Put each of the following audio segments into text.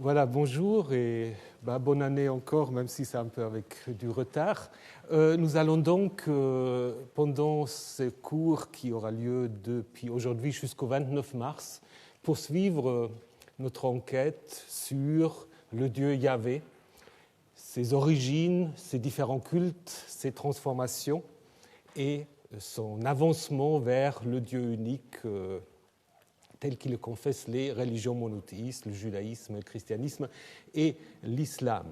Voilà, bonjour et bonne année encore, même si c'est un peu avec du retard. Nous allons donc, pendant ce cours qui aura lieu depuis aujourd'hui jusqu'au 29 mars, poursuivre notre enquête sur le Dieu Yahvé, ses origines, ses différents cultes, ses transformations et son avancement vers le Dieu unique tel qu'il le confessent les religions monothéistes, le judaïsme, le christianisme et l'islam.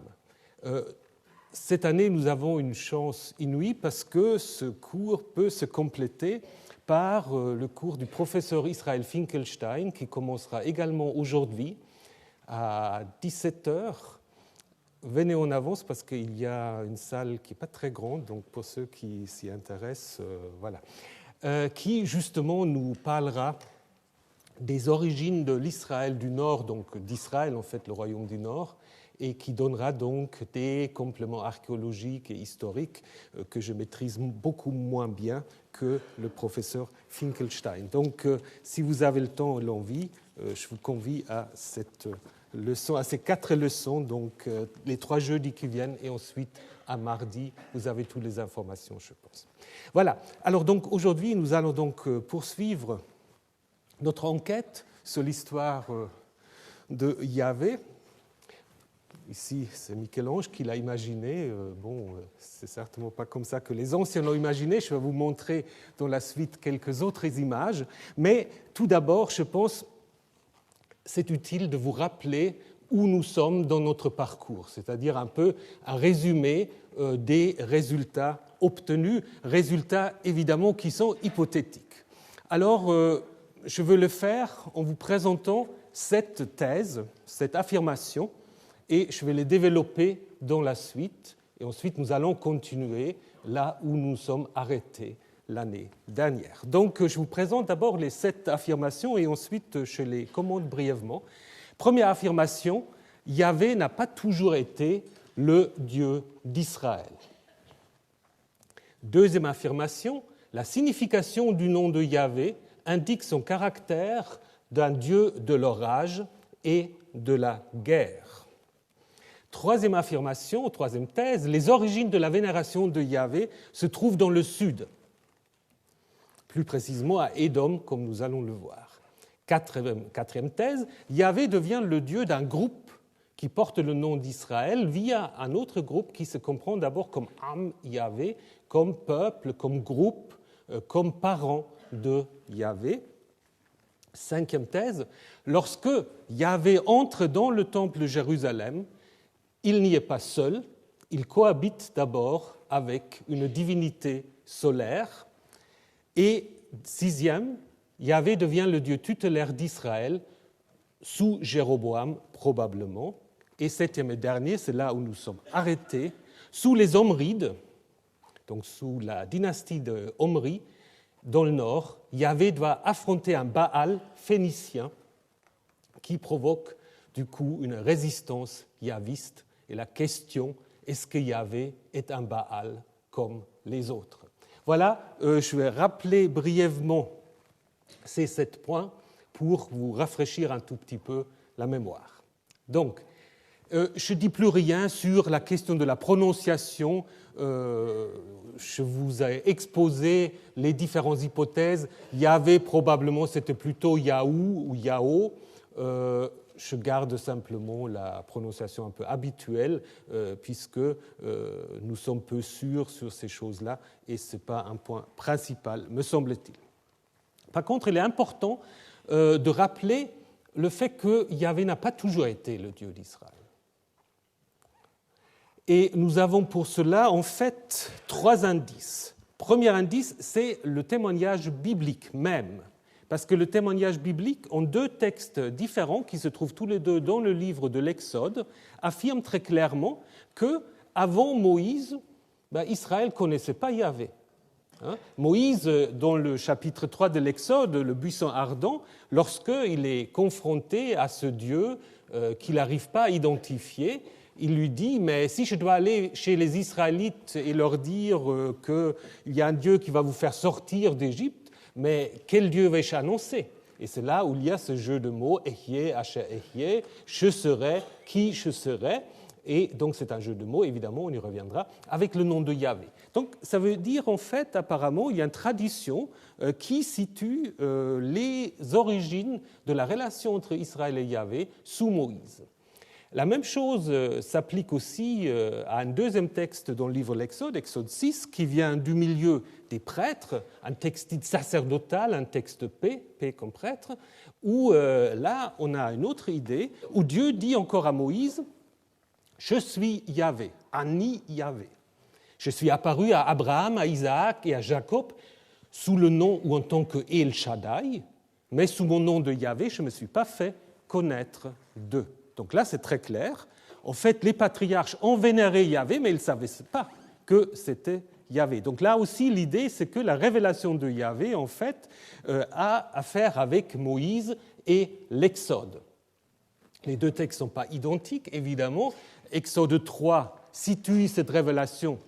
Cette année, nous avons une chance inouïe parce que ce cours peut se compléter par le cours du professeur Israël Finkelstein qui commencera également aujourd'hui à 17h. Venez en avance parce qu'il y a une salle qui n'est pas très grande, donc pour ceux qui s'y intéressent, qui justement nous parlera des origines de l'Israël du Nord, donc d'Israël en fait, le royaume du Nord, et qui donnera donc des compléments archéologiques et historiques que je maîtrise beaucoup moins bien que le professeur Finkelstein. Donc si vous avez le temps et l'envie, je vous convie à cette leçon, à ces 4 leçons, donc les 3 jeudis qui viennent, et ensuite à mardi, vous avez toutes les informations, je pense. Voilà, alors donc aujourd'hui, nous allons donc poursuivre notre enquête sur l'histoire de Yahvé. Ici, c'est Michel-Ange qui l'a imaginé. C'est certainement pas comme ça que les anciens l'ont imaginé. Je vais vous montrer dans la suite quelques autres images. Mais tout d'abord, je pense, c'est utile de vous rappeler où nous sommes dans notre parcours, c'est-à-dire un peu un résumé des résultats obtenus, résultats évidemment qui sont hypothétiques. Alors, je veux le faire en vous présentant cette thèse, cette affirmation, et je vais les développer dans la suite. Et ensuite, nous allons continuer là où nous sommes arrêtés l'année dernière. Donc, je vous présente d'abord les 7 affirmations et ensuite, je les commente brièvement. Première affirmation, Yahvé n'a pas toujours été le Dieu d'Israël. Deuxième affirmation, la signification du nom de Yahvé indique son caractère d'un dieu de l'orage et de la guerre. Troisième affirmation, troisième thèse, les origines de la vénération de Yahvé se trouvent dans le sud, plus précisément à Édom, comme nous allons le voir. Quatrième thèse, Yahvé devient le dieu d'un groupe qui porte le nom d'Israël via un autre groupe qui se comprend d'abord comme Am Yahvé, comme peuple, comme groupe, comme parent de Yahvé. Cinquième thèse, lorsque Yahvé entre dans le temple de Jérusalem, il n'y est pas seul, il cohabite d'abord avec une divinité solaire. Et sixième, Yahvé devient le dieu tutélaire d'Israël, sous Jéroboam probablement. Et septième et dernier, c'est là où nous sommes arrêtés, sous les Omrides, donc sous la dynastie de Omri, dans le nord, Yahvé doit affronter un Baal phénicien qui provoque du coup une résistance yahviste. Et la question, est-ce que Yahvé est un Baal comme les autres? Voilà, je vais rappeler brièvement ces 7 points pour vous rafraîchir un tout petit peu la mémoire. Donc, je ne dis plus rien sur la question de la prononciation. Je vous ai exposé les différentes hypothèses. Yahvé, probablement, c'était plutôt Yahou ou Yahoo. Je garde simplement la prononciation un peu habituelle, puisque nous sommes peu sûrs sur ces choses-là, et ce n'est pas un point principal, me semble-t-il. Par contre, il est important de rappeler le fait que Yahvé n'a pas toujours été le Dieu d'Israël. Et nous avons pour cela, en fait, 3 indices. Premier indice, c'est le témoignage biblique même. Parce que le témoignage biblique, en 2 textes différents, qui se trouvent tous les 2 dans le livre de l'Exode, affirme très clairement qu'avant Moïse, Israël ne connaissait pas Yahvé. Moïse, dans le chapitre 3 de l'Exode, le buisson ardent, lorsqu'il est confronté à ce Dieu qu'il n'arrive pas à identifier, il lui dit, mais si je dois aller chez les Israélites et leur dire qu'il y a un Dieu qui va vous faire sortir d'Égypte, mais quel Dieu vais-je annoncer? Et c'est là où il y a ce jeu de mots, Ehyeh, Asher Ehyeh, je serai, qui je serai. Et donc c'est un jeu de mots, évidemment, on y reviendra, avec le nom de Yahvé. Donc ça veut dire, en fait, apparemment, il y a une tradition qui situe les origines de la relation entre Israël et Yahvé sous Moïse. La même chose s'applique aussi à un deuxième texte dans le livre de l'Exode, Exode 6, qui vient du milieu des prêtres, un texte dit sacerdotal, un texte paix comme prêtre, où là on a une autre idée, où Dieu dit encore à Moïse, je suis Yahvé, Ani Yahvé. Je suis apparu à Abraham, à Isaac et à Jacob sous le nom ou en tant que El Shaddai, mais sous mon nom de Yahvé, je ne me suis pas fait connaître d'eux. Donc là, c'est très clair. En fait, les patriarches ont vénéré Yahvé, mais ils ne savaient pas que c'était Yahvé. Donc là aussi, l'idée, c'est que la révélation de Yahvé, en fait, a à faire avec Moïse et l'Exode. Les deux textes ne sont pas identiques, évidemment. Exode 3 situe cette révélation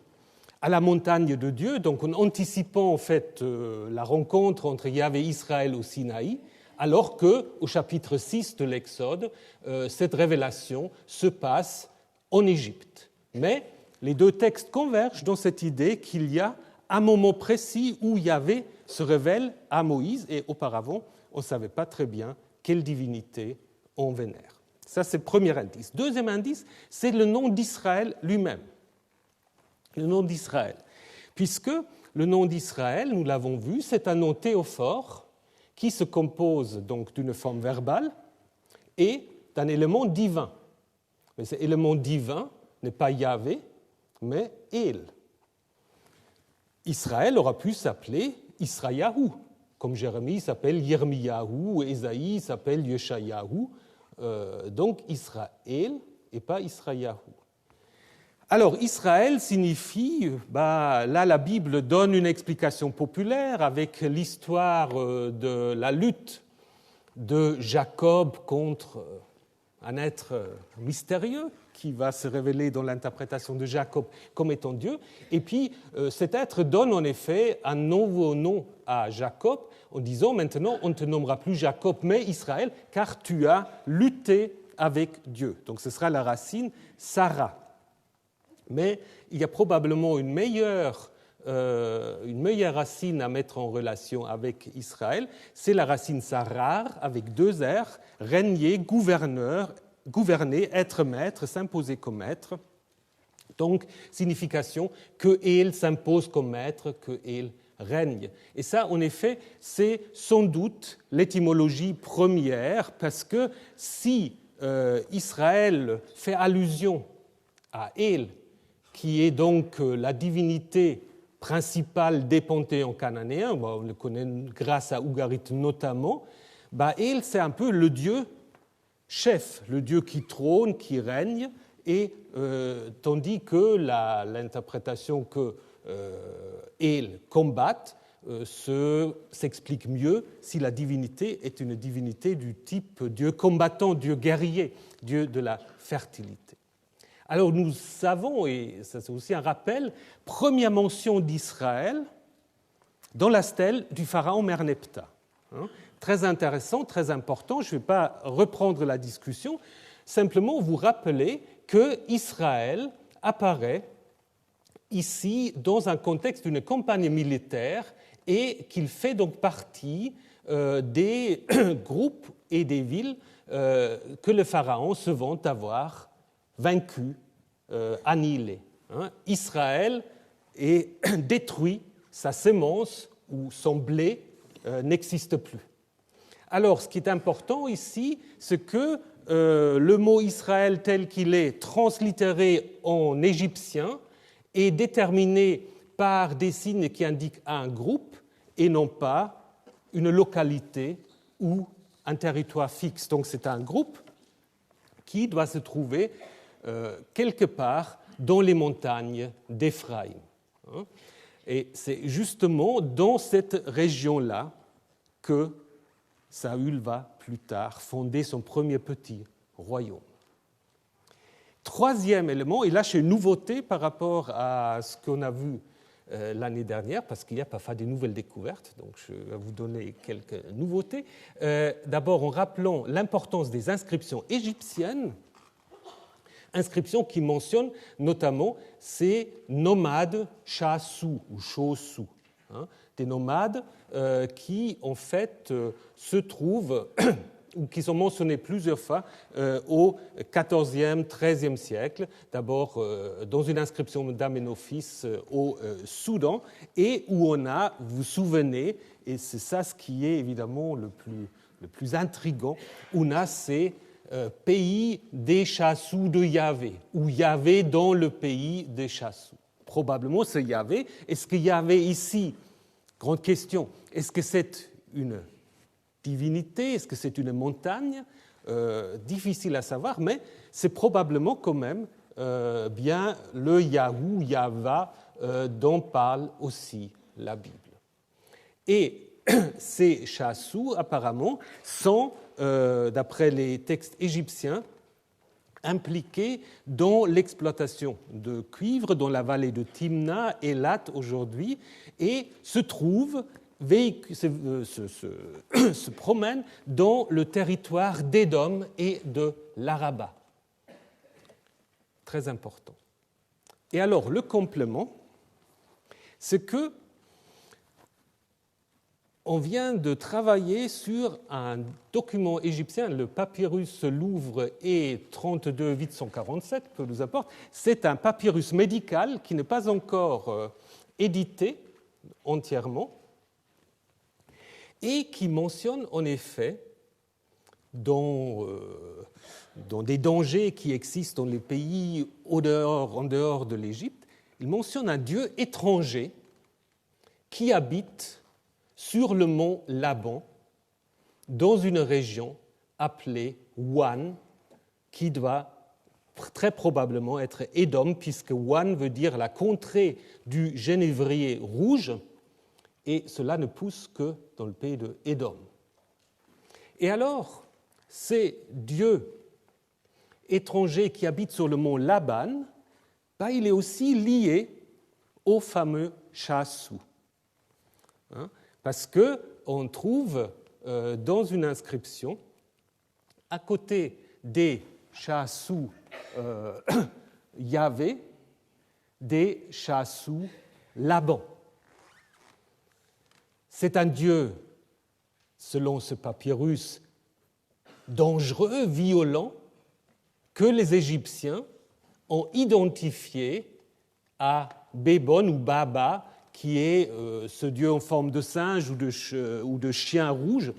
à la montagne de Dieu, donc en anticipant en fait la rencontre entre Yahvé et Israël au Sinaï, alors qu'au chapitre 6 de l'Exode, cette révélation se passe en Égypte. Mais les deux textes convergent dans cette idée qu'il y a un moment précis où Yahvé se révèle à Moïse, et auparavant, on ne savait pas très bien quelle divinité on vénère. Ça, c'est le premier indice. Deuxième indice, c'est le nom d'Israël lui-même. Le nom d'Israël. Puisque le nom d'Israël, nous l'avons vu, c'est un nom théophore qui se compose donc d'une forme verbale et d'un élément divin. Mais cet élément divin n'est pas Yahvé, mais El. Israël aura pu s'appeler Israyahu, comme Jérémie s'appelle Yirmiyahu, ou Ésaïe s'appelle Yeshayahu. Donc Israël et pas Israyahu. Alors Israël signifie, là la Bible donne une explication populaire avec l'histoire de la lutte de Jacob contre un être mystérieux qui va se révéler dans l'interprétation de Jacob comme étant Dieu. Et puis cet être donne en effet un nouveau nom à Jacob en disant maintenant on ne te nommera plus Jacob mais Israël car tu as lutté avec Dieu. Donc ce sera la racine Sarah. Mais il y a probablement une meilleure racine à mettre en relation avec Israël, c'est la racine Sarar avec deux R, régner, gouverneur, gouverner, être maître, s'imposer comme maître. Donc, signification que El s'impose comme maître, que El règne. Et ça, en effet, c'est sans doute l'étymologie première, parce que si Israël fait allusion à El, qui est donc la divinité principale des panthéons cananéens, on le connaît grâce à Ougarit notamment, El, c'est un peu le dieu chef, le dieu qui trône, qui règne, et tandis que l'interprétation que El combatte s'explique mieux si la divinité est une divinité du type dieu combattant, dieu guerrier, dieu de la fertilité. Alors nous savons, et ça c'est aussi un rappel, première mention d'Israël dans la stèle du pharaon Merneptah. Très intéressant, très important, je ne vais pas reprendre la discussion, simplement vous rappeler que Israël apparaît ici dans un contexte d'une campagne militaire et qu'il fait donc partie des groupes et des villes que le pharaon se vante avoir vaincu, annihilé. Israël est détruit, sa semence ou son blé n'existe plus. Alors, ce qui est important ici, c'est que le mot Israël tel qu'il est translittéré en égyptien est déterminé par des signes qui indiquent un groupe et non pas une localité ou un territoire fixe. Donc c'est un groupe qui doit se trouver quelque part dans les montagnes d'Éphraïm. Et c'est justement dans cette région-là que Saül va plus tard fonder son premier petit royaume. Troisième élément, et là c'est une nouveauté par rapport à ce qu'on a vu l'année dernière, parce qu'il y a parfois des nouvelles découvertes, donc je vais vous donner quelques nouveautés. D'abord en rappelant l'importance des inscriptions égyptiennes, inscriptions qui mentionnent notamment ces nomades chassous ou chaussous, des nomades qui en fait se trouvent ou qui sont mentionnés plusieurs fois au XIVe, XIIIe siècle, d'abord dans une inscription d'Amenofis au Soudan, et où on a, vous vous souvenez, et c'est ça ce qui est évidemment le plus intriguant, on a ces pays des chassous de Yahvé, ou Yahvé dans le pays des chassous. Probablement c'est Yahvé. Est-ce que Yahvé ici, grande question, est-ce que c'est une divinité, est-ce que c'est une montagne? Difficile à savoir, mais c'est probablement quand même bien le Yahou, Yahva, dont parle aussi la Bible. Et ces chassous, apparemment, sont, d'après les textes égyptiens, impliqués dans l'exploitation de cuivre dans la vallée de Timna, Élat aujourd'hui, et se trouvent se promènent dans le territoire d'Édom et de l'Araba. Très important. Et alors, le complément, c'est que on vient de travailler sur un document égyptien, le papyrus Louvre E32-847, que nous apporte. C'est un papyrus médical qui n'est pas encore édité entièrement, et qui mentionne en effet, dans des dangers qui existent dans les pays en dehors de l'Égypte, il mentionne un dieu étranger qui habite sur le mont Laban, dans une région appelée Ouan, qui doit très probablement être Édom, puisque Ouan veut dire la contrée du genévrier rouge, et cela ne pousse que dans le pays de Édom. Et alors, ces dieux étrangers qui habitent sur le mont Laban, il est aussi lié au fameux chassou. Parce qu'on trouve dans une inscription, à côté des chassous Yahvé, des chassous Laban. C'est un dieu, selon ce papyrus, dangereux, violent, que les Égyptiens ont identifié à Bébon ou Baba, qui est ce dieu en forme de singe ou de chien rouge,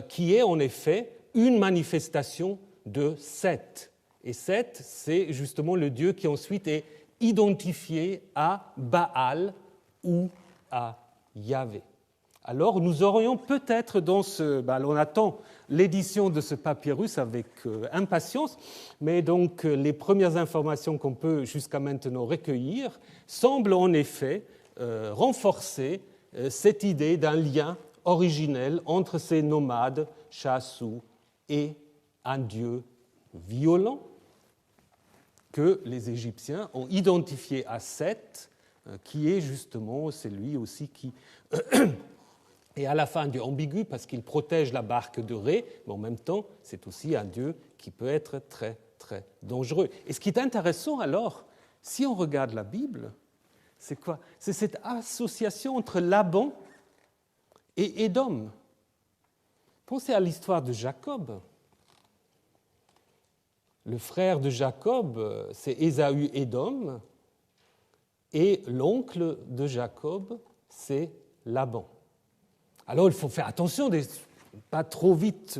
qui est en effet une manifestation de Seth. Et Seth, c'est justement le dieu qui ensuite est identifié à Baal ou à Yahvé. Alors nous aurions peut-être on attend l'édition de ce papyrus avec impatience, mais donc les premières informations qu'on peut jusqu'à maintenant recueillir semblent en effet renforcer cette idée d'un lien originel entre ces nomades chassous et un dieu violent que les Égyptiens ont identifié à Seth, qui est justement celui aussi qui est à la fin du ambigu parce qu'il protège la barque de Ré, mais en même temps, c'est aussi un dieu qui peut être très, très dangereux. Et ce qui est intéressant alors, si on regarde la Bible, c'est quoi? C'est cette association entre Laban et Édom. Pensez à l'histoire de Jacob. Le frère de Jacob, c'est Ésaü-Édom, et l'oncle de Jacob, c'est Laban. Alors il faut faire attention de ne pas trop vite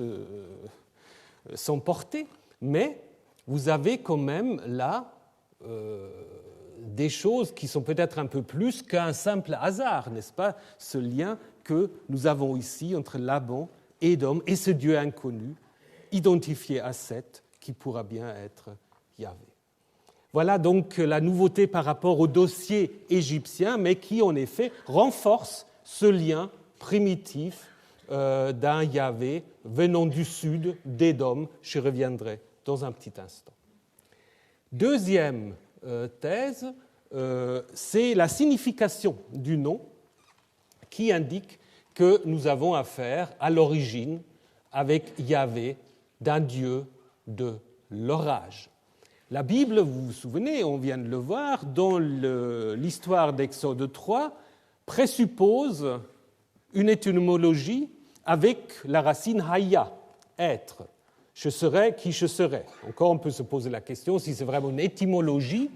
s'emporter, mais vous avez quand même là des choses qui sont peut-être un peu plus qu'un simple hasard, n'est-ce pas? Ce lien que nous avons ici entre Laban, Édom et ce Dieu inconnu, identifié à Seth, qui pourra bien être Yahvé. Voilà donc la nouveauté par rapport au dossier égyptien, mais qui en effet renforce ce lien primitif d'un Yahvé venant du sud, d'Édom. Je reviendrai dans un petit instant. Deuxième thèse, c'est la signification du nom qui indique que nous avons affaire à l'origine avec Yahvé, d'un Dieu de l'orage. La Bible, vous vous souvenez, on vient de le voir, dans l'histoire d'Exode 3, présuppose une étymologie avec la racine haya, être. Je serai qui je serai. Encore, on peut se poser la question si c'est vraiment une étymologie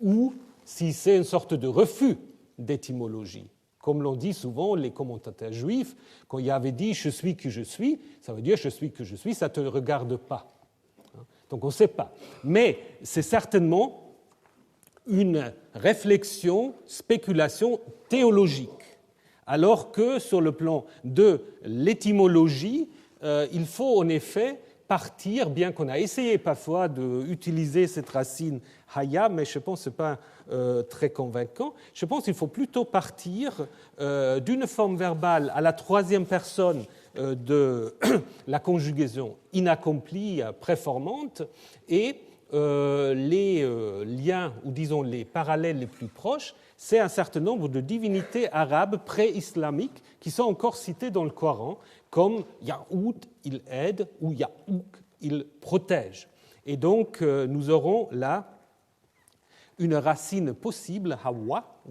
ou si c'est une sorte de refus d'étymologie. Comme l'ont dit souvent les commentateurs juifs, quand Yahvé dit « je suis qui je suis », ça veut dire « je suis que je suis », ça ne te regarde pas. Donc on ne sait pas. Mais c'est certainement une réflexion, spéculation théologique. Alors que sur le plan de l'étymologie, il faut en effet partir, bien qu'on a essayé parfois d'utiliser cette racine haya, mais je pense que ce n'est pas très convaincant. Je pense qu'il faut plutôt partir d'une forme verbale à la troisième personne de la conjugaison inaccomplie, préformante, et les liens, ou disons les parallèles les plus proches, c'est un certain nombre de divinités arabes pré-islamiques qui sont encore citées dans le Coran, comme Yahoud, il aide, ou Yahouk, il protège. Et donc, nous aurons là une racine possible, Hawa,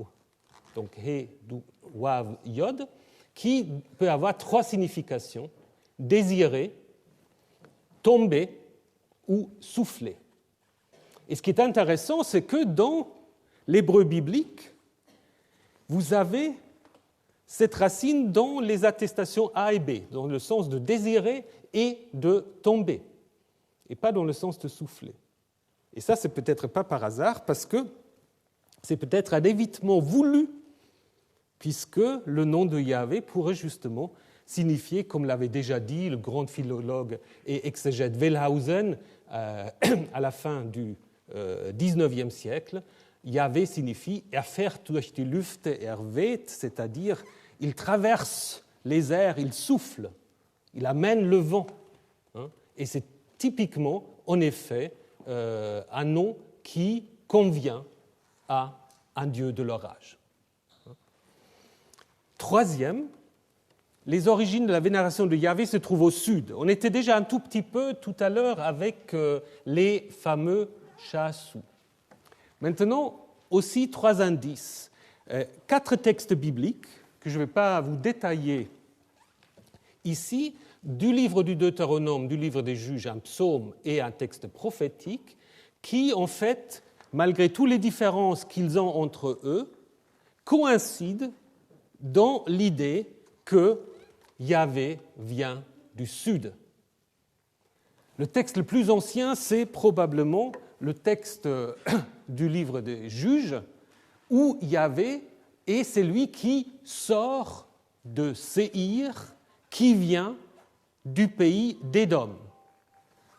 donc He, Du, Wav, Yod, qui peut avoir trois significations: désirer, tomber ou souffler. Et ce qui est intéressant, c'est que dans l'hébreu biblique, vous avez cette racine dans les attestations A et B, dans le sens de désirer et de tomber, et pas dans le sens de souffler. Et ça, c'est peut-être pas par hasard, parce que c'est peut-être un évitement voulu, puisque le nom de Yahvé pourrait justement signifier, comme l'avait déjà dit le grand philologue et exégète Wellhausen à la fin du XIXe siècle, Yahvé signifie « er fährt durch die Lüfte, er weht », c'est-à-dire il traverse les airs, il souffle, il amène le vent. Et c'est typiquement, en effet, un nom qui convient à un dieu de l'orage. Troisième, les origines de la vénération de Yahvé se trouvent au sud. On était déjà un tout petit peu tout à l'heure avec les fameux Chassou. Maintenant, aussi trois indices. 4 textes bibliques que je ne vais pas vous détailler ici, du livre du Deutéronome, du livre des Juges, un psaume et un texte prophétique, qui, en fait, malgré toutes les différences qu'ils ont entre eux, coïncident dans l'idée que Yahvé vient du sud. Le texte le plus ancien, c'est probablement le texte du livre des Juges, où Yahvé est celui qui sort de Séhir, qui vient du pays d'Édom.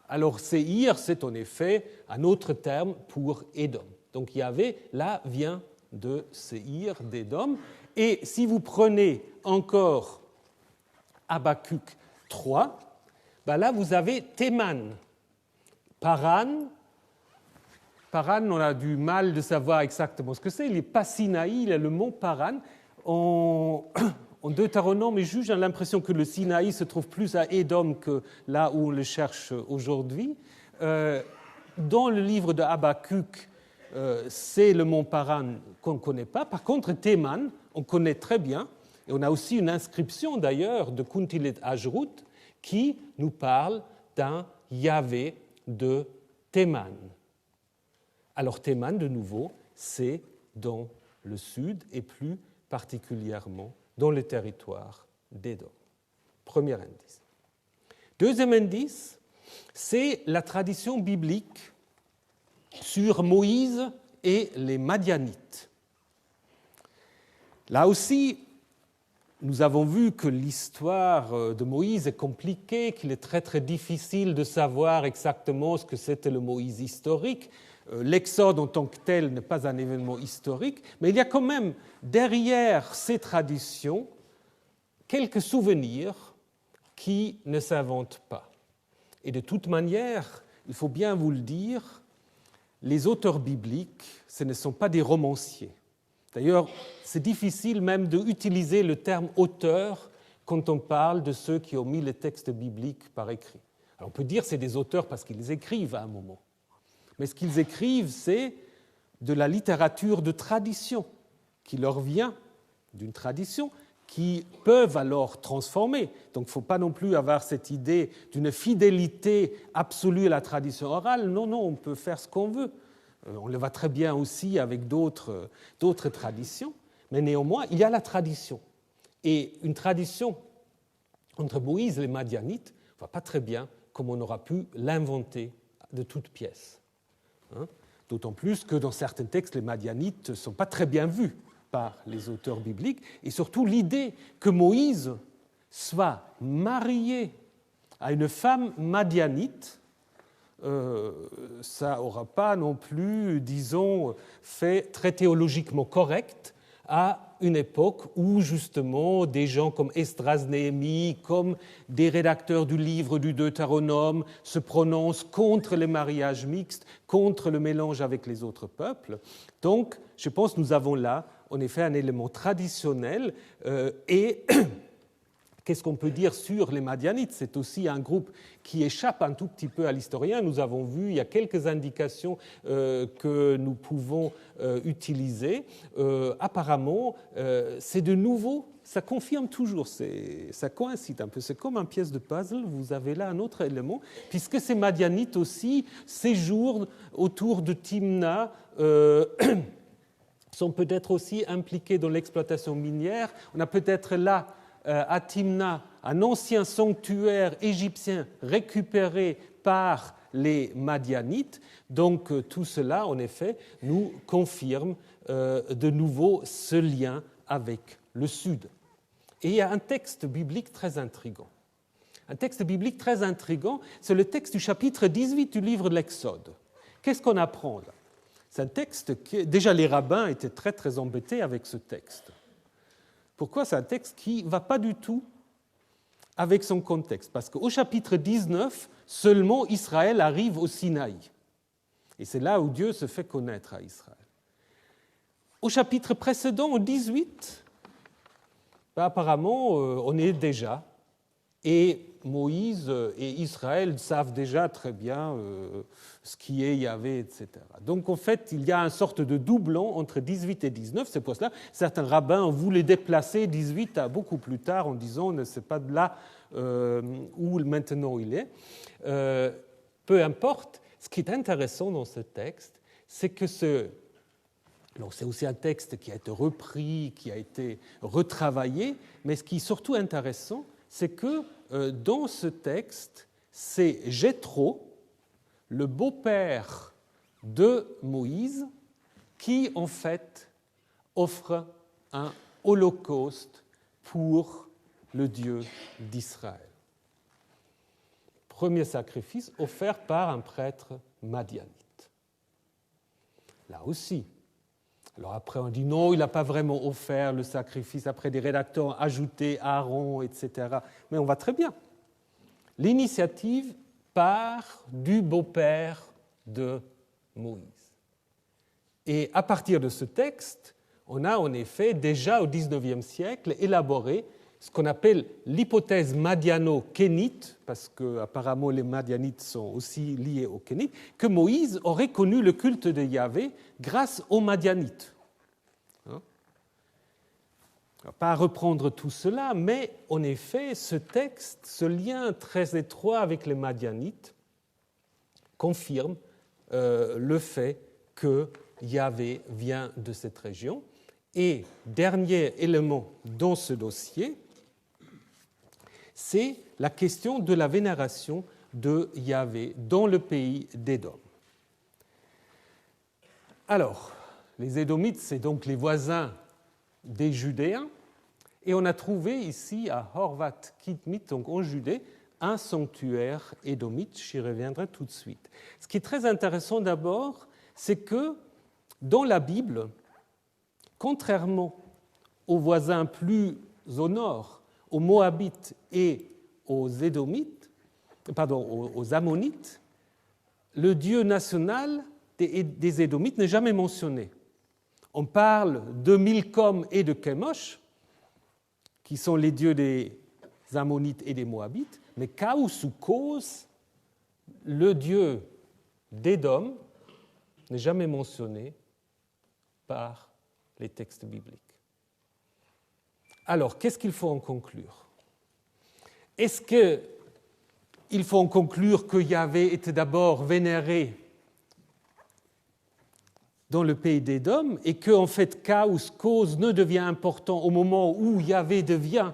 Alors Séhir, c'est en effet un autre terme pour Édom. Donc Yahvé, là, vient de Séhir, d'Édom. Et si vous prenez encore Habakkuk 3, ben là, vous avez Théman. Paran, on a du mal de savoir exactement ce que c'est. Il n'est pas Sinaï, il est le mont Paran. En Deutéronome et Juges, j'ai l'impression que le Sinaï se trouve plus à Édom que là où on le cherche aujourd'hui. Dans le livre de Habakkuk, c'est le mont Paran qu'on ne connaît pas. Par contre, Théman, on connaît très bien. Et on a aussi une inscription d'ailleurs de Kuntilet Ajrut qui nous parle d'un Yahvé de Théman. Alors Théman, de nouveau, c'est dans le sud et plus particulièrement dans le territoire d'Édom. Premier indice. Deuxième indice, c'est la tradition biblique sur Moïse et les Madianites. Là aussi, nous avons vu que l'histoire de Moïse est compliquée, qu'il est très très difficile de savoir exactement ce que c'était le Moïse historique. L'Exode en tant que tel n'est pas un événement historique, mais il y a quand même derrière ces traditions quelques souvenirs qui ne s'inventent pas. Et de toute manière, il faut bien vous le dire, les auteurs bibliques, ce ne sont pas des romanciers. D'ailleurs, c'est difficile même d'utiliser le terme auteur quand on parle de ceux qui ont mis les textes bibliques par écrit. Alors on peut dire que c'est des auteurs parce qu'ils écrivent à un moment. Mais ce qu'ils écrivent, c'est de la littérature de tradition qui leur vient d'une tradition qui peuvent alors transformer. Donc il ne faut pas non plus avoir cette idée d'une fidélité absolue à la tradition orale. Non, on peut faire ce qu'on veut. On le voit très bien aussi avec d'autres traditions. Mais néanmoins, il y a la tradition. Et une tradition entre Moïse et les Madianites, on ne voit pas très bien comment on aura pu l'inventer de toutes pièces. D'autant plus que dans certains textes, les Madianites ne sont pas très bien vus par les auteurs bibliques, et surtout l'idée que Moïse soit marié à une femme madianite, ça n'aura pas non plus, disons, fait très théologiquement correct à une époque où justement des gens comme Esdras, Néhémie, comme des rédacteurs du livre du Deutéronome se prononcent contre les mariages mixtes, contre le mélange avec les autres peuples. Donc, je pense que nous avons là, en effet, un élément traditionnel et qu'est-ce qu'on peut dire sur les Madianites? C'est aussi un groupe qui échappe un tout petit peu à l'historien. Nous avons vu, il y a quelques indications que nous pouvons utiliser. Apparemment, c'est de nouveau, ça confirme toujours, ça coïncide un peu. C'est comme une pièce de puzzle, vous avez là un autre élément, puisque ces Madianites aussi séjournent autour de Timna, sont peut-être aussi impliqués dans l'exploitation minière. On a peut-être là, à Timna, un ancien sanctuaire égyptien récupéré par les Madianites. Donc tout cela, en effet, nous confirme de nouveau ce lien avec le Sud. Et il y a un texte biblique très intrigant. Un texte biblique très intrigant, c'est le texte du chapitre 18 du livre de l'Exode. Qu'est-ce qu'on apprend là? C'est un texte que, déjà les rabbins étaient très très embêtés avec ce texte. Pourquoi? C'est un texte qui ne va pas du tout avec son contexte. Parce qu'au chapitre 19, seulement Israël arrive au Sinaï. Et c'est là où Dieu se fait connaître à Israël. Au chapitre précédent, au 18, apparemment, on est déjà. Et Moïse et Israël savent déjà très bien ce qui est Yahvé, etc. Donc en fait, il y a une sorte de doublon entre 18 et 19. C'est pour cela que certains rabbins voulaient déplacer 18 à beaucoup plus tard en disant « c'est pas de là où maintenant il est ». Peu importe, ce qui est intéressant dans ce texte, c'est que c'est aussi un texte qui a été repris, qui a été retravaillé, mais ce qui est surtout intéressant, c'est que dans ce texte, c'est Jéthro, le beau-père de Moïse, qui en fait offre un holocauste pour le Dieu d'Israël. Premier sacrifice offert par un prêtre madianite. Là aussi. Alors après, on dit non, il n'a pas vraiment offert le sacrifice. Après, des rédacteurs ont ajouté Aaron, etc. Mais on va très bien. L'initiative part du beau-père de Moïse. Et à partir de ce texte, on a en effet déjà au XIXe siècle élaboré ce qu'on appelle l'hypothèse madiano-kénite, parce qu'apparemment les madianites sont aussi liés aux kénites, que Moïse aurait connu le culte de Yahvé grâce aux madianites. On ne va pas reprendre tout cela, mais en effet, ce texte, ce lien très étroit avec les madianites, confirme le fait que Yahvé vient de cette région. Et dernier élément dans ce dossier, c'est la question de la vénération de Yahvé dans le pays d'Édom. Alors, les Édomites, c'est donc les voisins des Judéens, et on a trouvé ici à Horvat Kitmit, donc en Judée, un sanctuaire édomite. J'y reviendrai tout de suite. Ce qui est très intéressant d'abord, c'est que dans la Bible, contrairement aux voisins plus au nord, aux Moabites et aux Édomites, aux Ammonites, le Dieu national des Édomites n'est jamais mentionné. On parle de Milcom et de Chemosh, qui sont les dieux des Ammonites et des Moabites, mais Caus ou Cos, le dieu d'Édom, n'est jamais mentionné par les textes bibliques. Alors, qu'est-ce qu'il faut en conclure? Est-ce qu'il faut en conclure que Yahvé était d'abord vénéré dans le pays d'Édom et que, en fait, Caus, cause ne devient important au moment où Yahvé devient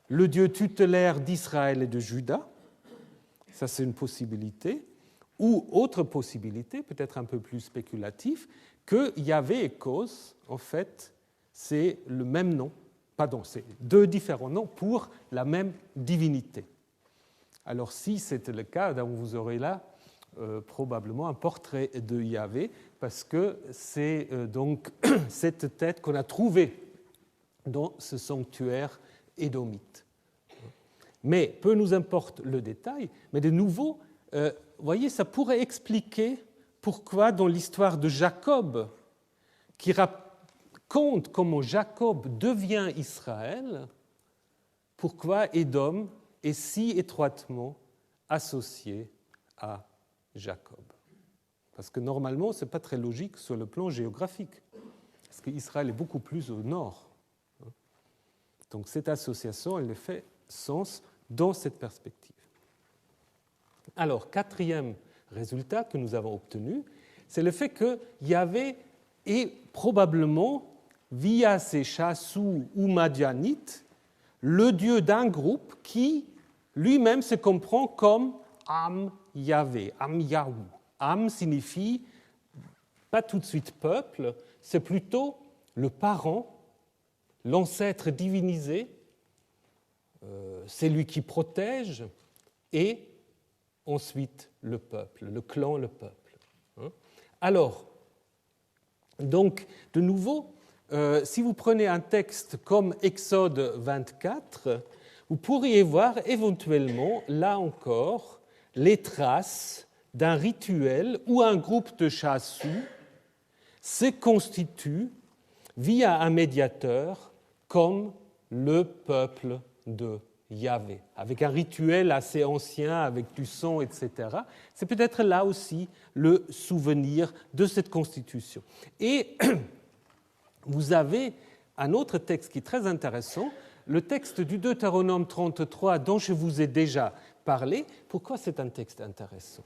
le Dieu tutélaire d'Israël et de Juda? Ça, c'est une possibilité. Ou autre possibilité, peut-être un peu plus spéculative, que Yahvé et cause, en fait, c'est le même nom. Pardon, c'est deux différents noms pour la même divinité. Alors, si c'était le cas, vous aurez là probablement un portrait de Yahvé, parce que c'est donc cette tête qu'on a trouvée dans ce sanctuaire édomite. Mais peu nous importe le détail, mais de nouveau, vous voyez, ça pourrait expliquer pourquoi dans l'histoire de Jacob, qui raconte comment Jacob devient Israël, pourquoi Édom est si étroitement associé à Jacob. Parce que normalement, ce n'est pas très logique sur le plan géographique, parce qu'Israël est beaucoup plus au nord. Donc cette association, elle fait sens dans cette perspective. Alors, quatrième résultat que nous avons obtenu, c'est le fait que Yahvé est probablement, via ses chassous ou madianites, le dieu d'un groupe qui lui-même se comprend comme Am Yahvé, Am Yahou. Am signifie pas tout de suite peuple, c'est plutôt le parent, l'ancêtre divinisé, c'est lui qui protège, et ensuite le peuple, le clan, le peuple. Alors, donc, de nouveau, si vous prenez un texte comme Exode 24, vous pourriez voir éventuellement, là encore, les traces d'un rituel où un groupe de chassous se constitue via un médiateur comme le peuple de Yahvé, avec un rituel assez ancien, avec du sang, etc. C'est peut-être là aussi le souvenir de cette constitution. Et vous avez un autre texte qui est très intéressant, le texte du Deutéronome 33 dont je vous ai déjà parlé. Pourquoi c'est un texte intéressant?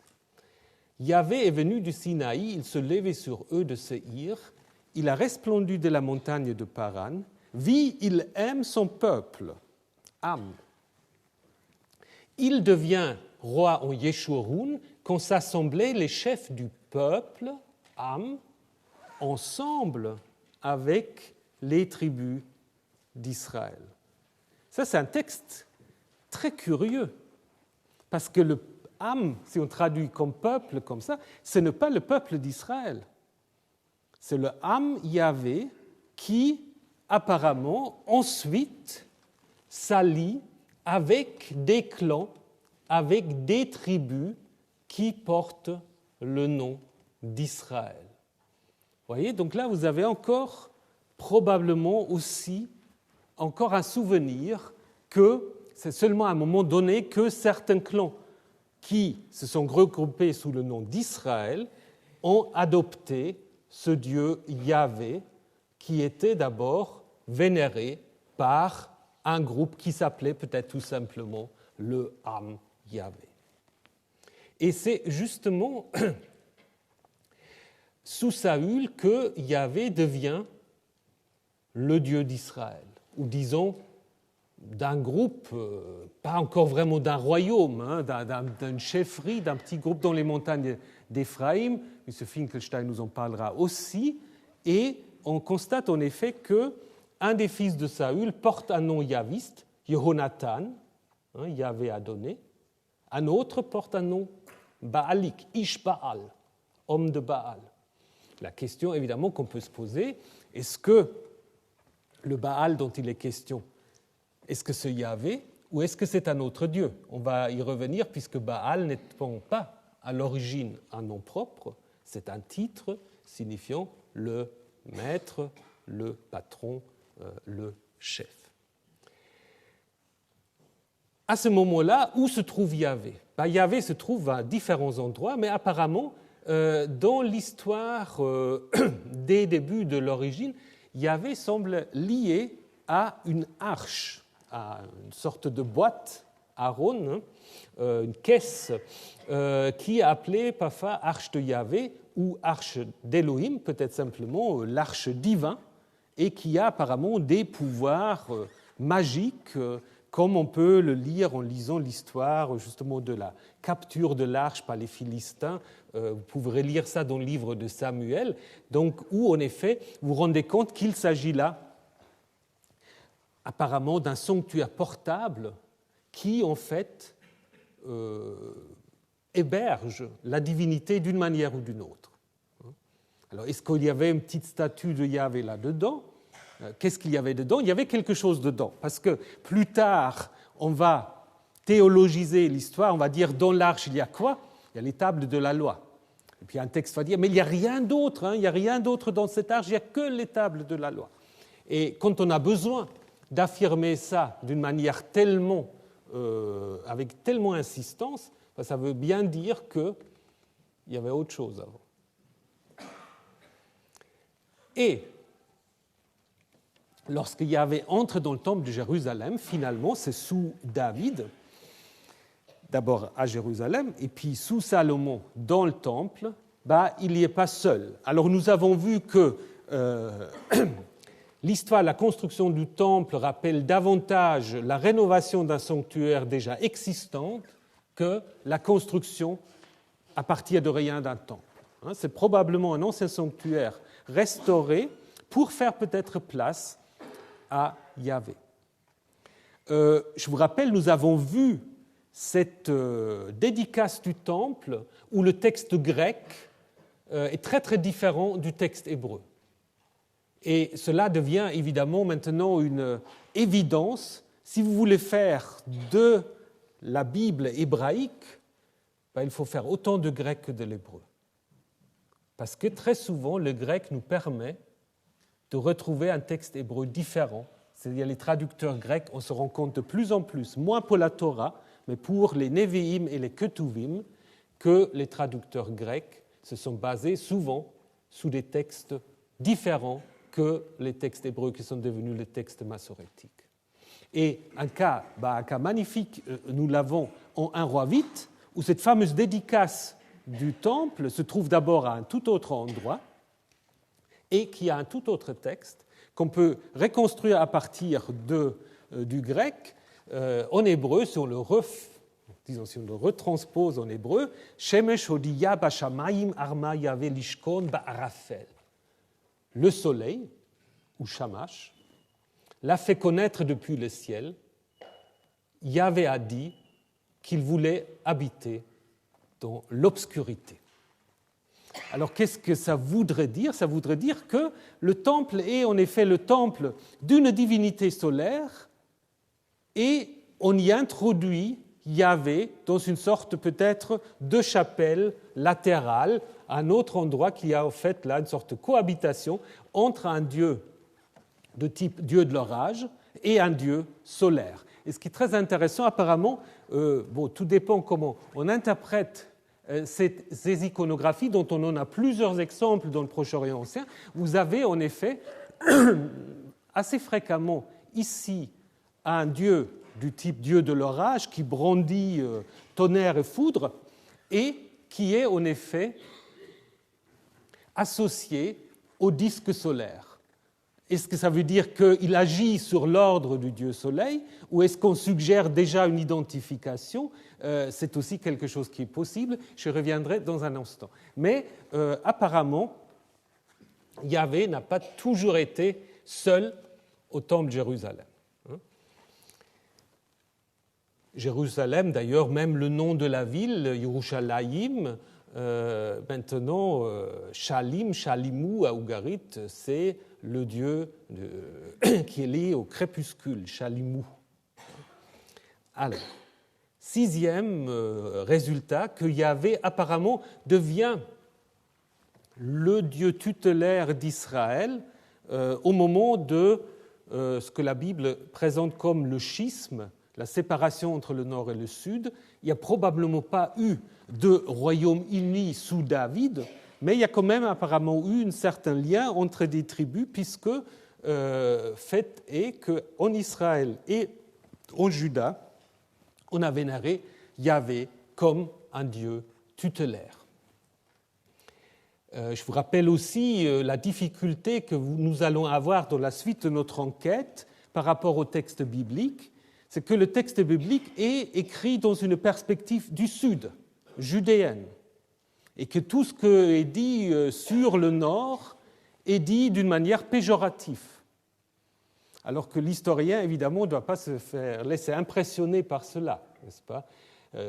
Yahvé est venu du Sinaï, il se levait sur eux de Séhir, il a resplendu de la montagne de Paran, vit, il aime son peuple, Am. Il devient roi en Yeshurun quand s'assemblaient les chefs du peuple, Am, ensemble avec les tribus d'Israël. Ça, c'est un texte très curieux, parce que le Am, si on traduit comme peuple, comme ça, ce n'est pas le peuple d'Israël. C'est le Am Yahvé qui, apparemment, ensuite s'allie avec des clans, avec des tribus qui portent le nom d'Israël. Vous voyez, donc là, vous avez encore, probablement aussi, encore un souvenir que c'est seulement à un moment donné que certains clans qui se sont regroupés sous le nom d'Israël ont adopté ce Dieu Yahvé qui était d'abord vénéré par un groupe qui s'appelait peut-être tout simplement le Am Yahvé. Et c'est justement sous Saül que Yahvé devient le Dieu d'Israël, ou disons d'un groupe, pas encore vraiment d'un royaume, d'une chefferie, d'un petit groupe dans les montagnes d'Éphraïm. M. Finkelstein nous en parlera aussi. Et on constate en effet qu'un des fils de Saül porte un nom yahviste, Jehonatan, Yahvé a donné. Un autre porte un nom baalique, Ish-Baal, homme de Baal. La question évidemment qu'on peut se poser, est-ce que le Baal dont il est question, est-ce que c'est Yahvé ou est-ce que c'est un autre Dieu? On va y revenir puisque Baal n'est pas à l'origine un nom propre, C'est un titre signifiant le maître, le patron, le chef. À ce moment-là, où se trouve Yahvé? Yahvé se trouve à différents endroits, mais apparemment, dans l'histoire des débuts de l'origine, Yahvé semble lié à une arche, à une sorte de boîte, Aaron, une caisse qui est appelée parfois arche de Yahvé ou arche d'Élohim, peut-être simplement l'arche divin, et qui a apparemment des pouvoirs magiques, comme on peut le lire en lisant l'histoire justement de la capture de l'arche par les Philistins. Vous pourrez lire ça dans le livre de Samuel, donc, où en effet vous vous rendez compte qu'il s'agit là apparemment d'un sanctuaire portable qui en fait héberge la divinité d'une manière ou d'une autre. Alors, est-ce qu'il y avait une petite statue de Yahvé là-dedans? Qu'est-ce qu'il y avait dedans? Il y avait quelque chose dedans, parce que plus tard, on va théologiser l'histoire, on va dire dans l'arche, il y a quoi? Il y a les tables de la loi. Et puis un texte va dire, mais il n'y a rien d'autre, il n'y a rien d'autre dans cette arche, il n'y a que les tables de la loi. Et quand on a besoin d'affirmer ça d'une manière tellement, avec tellement d'insistance, ça veut bien dire qu'il y avait autre chose avant. Et lorsque Yahvé entre dans le temple de Jérusalem, finalement, c'est sous David, d'abord à Jérusalem, et puis sous Salomon dans le temple, il n'y est pas seul. Alors nous avons vu que l'histoire, la construction du temple rappelle davantage la rénovation d'un sanctuaire déjà existante que la construction à partir de rien d'un temple. C'est probablement un ancien sanctuaire restauré pour faire peut-être place à Yahvé. Je vous rappelle, nous avons vu cette dédicace du temple où le texte grec est très très différent du texte hébreu. Et cela devient évidemment maintenant une évidence. Si vous voulez faire de la Bible hébraïque, il faut faire autant de grec que de l'hébreu. Parce que très souvent, le grec nous permet de retrouver un texte hébreu différent. C'est-à-dire les traducteurs grecs, on se rend compte de plus en plus, moins pour la Torah, mais pour les Nevi'im et les Ketuvim, que les traducteurs grecs se sont basés souvent sous des textes différents que les textes hébreux qui sont devenus les textes massorétiques. Et un cas magnifique, nous l'avons en 1 Roi 8, où cette fameuse dédicace du temple se trouve d'abord à un tout autre endroit et qui a un tout autre texte qu'on peut reconstruire à partir du grec en hébreu, si on le retranspose en hébreu, Shemesh hodiya bashamayim arma Yahvé lishkon ba'arafel. Le soleil, ou Shamash, l'a fait connaître depuis le ciel. Yahvé a dit qu'il voulait habiter dans l'obscurité. Alors qu'est-ce que ça voudrait dire? Ça voudrait dire que le temple est en effet le temple d'une divinité solaire et on y introduit Yahvé dans une sorte peut-être de chapelle latérale, à un autre endroit qu'il y a en fait là une sorte de cohabitation entre un dieu de type dieu de l'orage et un dieu solaire. Et ce qui est très intéressant, apparemment, tout dépend comment on interprète ces iconographies dont on en a plusieurs exemples dans le Proche-Orient ancien. Vous avez en effet assez fréquemment ici un dieu du type dieu de l'orage qui brandit tonnerre et foudre et qui est en effet associé au disque solaire. Est-ce que ça veut dire qu'il agit sur l'ordre du dieu soleil ou est-ce qu'on suggère déjà une identification? C'est aussi quelque chose qui est possible, je reviendrai dans un instant. Mais apparemment, Yahvé n'a pas toujours été seul au temple de Jérusalem. Jérusalem, d'ailleurs, même le nom de la ville, Yerushalayim, maintenant, Shalim, Shalimou à Ougarit, c'est le dieu qui est lié au crépuscule, Shalimou. Alors, sixième résultat, que Yahvé apparemment devient le Dieu tutélaire d'Israël au moment de ce que la Bible présente comme le schisme, la séparation entre le nord et le sud. Il n'y a probablement pas eu de royaume uni sous David, mais il y a quand même apparemment eu un certain lien entre des tribus, puisque fait est qu'en Israël et en Juda, on a vénéré Yahvé comme un Dieu tutélaire. Je vous rappelle aussi la difficulté que nous allons avoir dans la suite de notre enquête par rapport au texte biblique, c'est que le texte biblique est écrit dans une perspective du sud, judéenne, et que tout ce qui est dit sur le nord est dit d'une manière péjorative. Alors que l'historien, évidemment, ne doit pas se faire laisser impressionner par cela, n'est-ce pas ?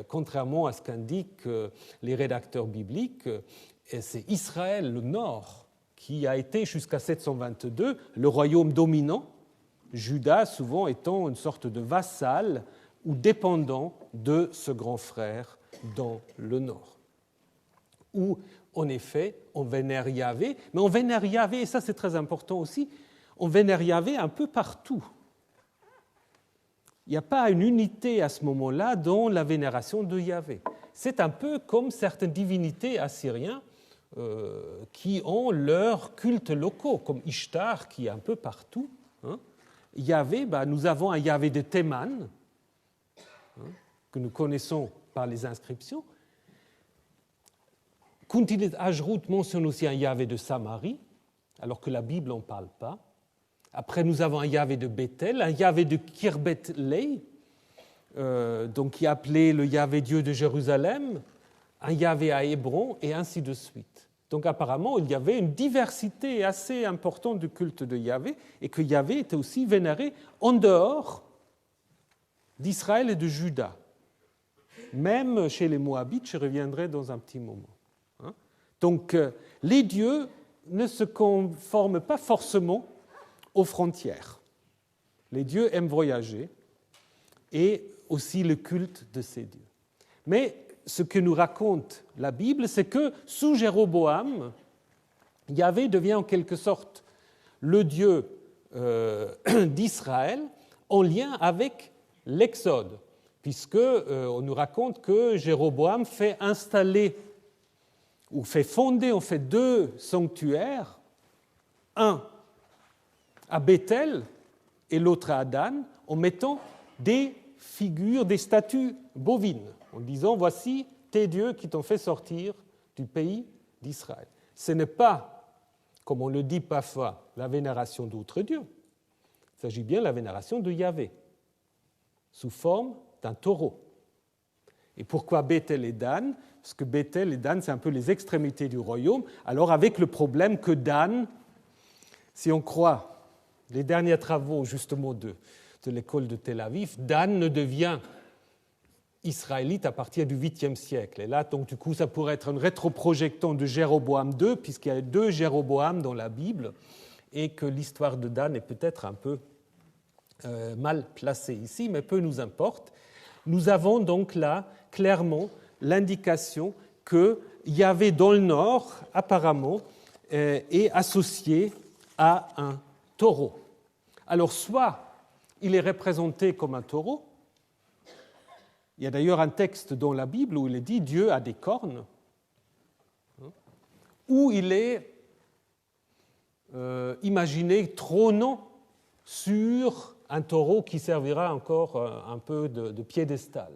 Contrairement à ce qu'indiquent les rédacteurs bibliques, c'est Israël, le nord, qui a été jusqu'à 722 le royaume dominant, Juda souvent étant une sorte de vassal ou dépendant de ce grand frère dans le nord. Où, en effet, on vénère Yahvé, mais on vénère Yahvé, et ça c'est très important aussi, on vénère Yahvé un peu partout. Il n'y a pas une unité à ce moment-là dans la vénération de Yahvé. C'est un peu comme certaines divinités assyriennes qui ont leurs cultes locaux, comme Ishtar qui est un peu partout. Yahvé, nous avons un Yahvé de Théman, que nous connaissons par les inscriptions. Kuntilet Ajrout mentionne aussi un Yahvé de Samarie, alors que la Bible n'en parle pas. Après, nous avons un Yahvé de Bethel, un Yahvé de Kirbet-Lei, donc qui est appelé le Yahvé Dieu de Jérusalem, un Yahvé à Hébron, et ainsi de suite. Donc apparemment, il y avait une diversité assez importante du culte de Yahvé, et que Yahvé était aussi vénéré en dehors d'Israël et de Juda. Même chez les Moabites, je reviendrai dans un petit moment. Donc les dieux ne se conforment pas forcément aux frontières. Les dieux aiment voyager, et aussi le culte de ces dieux. Mais ce que nous raconte la Bible, c'est que sous Jéroboam, Yahvé devient en quelque sorte le Dieu d'Israël en lien avec l'Exode, puisqu'on nous raconte que Jéroboam fait installer ou fait fonder en fait deux sanctuaires, un à Bethel et l'autre à Dan, en mettant des figures, des statues bovines, en disant « Voici tes dieux qui t'ont fait sortir du pays d'Israël ». Ce n'est pas, comme on le dit parfois, la vénération d'autres dieux. Il s'agit bien de la vénération de Yahvé, sous forme d'un taureau. Et pourquoi Bethel et Dan ? Parce que Bethel et Dan, c'est un peu les extrémités du royaume. Alors avec le problème que Dan, si on croit les derniers travaux justement de l'école de Tel Aviv, Dan ne devient israélite à partir du 8e siècle. Et là, donc, du coup, ça pourrait être un rétroprojectant de Jéroboam II, puisqu'il y a deux Jéroboam dans la Bible, et que l'histoire de Dan est peut-être un peu mal placée ici, mais peu nous importe. Nous avons donc là, clairement, l'indication que Yahvé dans le nord, apparemment, est associé à un taureau. Alors, soit il est représenté comme un taureau. Il y a d'ailleurs un texte dans la Bible où il est dit « Dieu a des cornes », où il est imaginé trônant sur un taureau qui servira encore un peu de piédestal.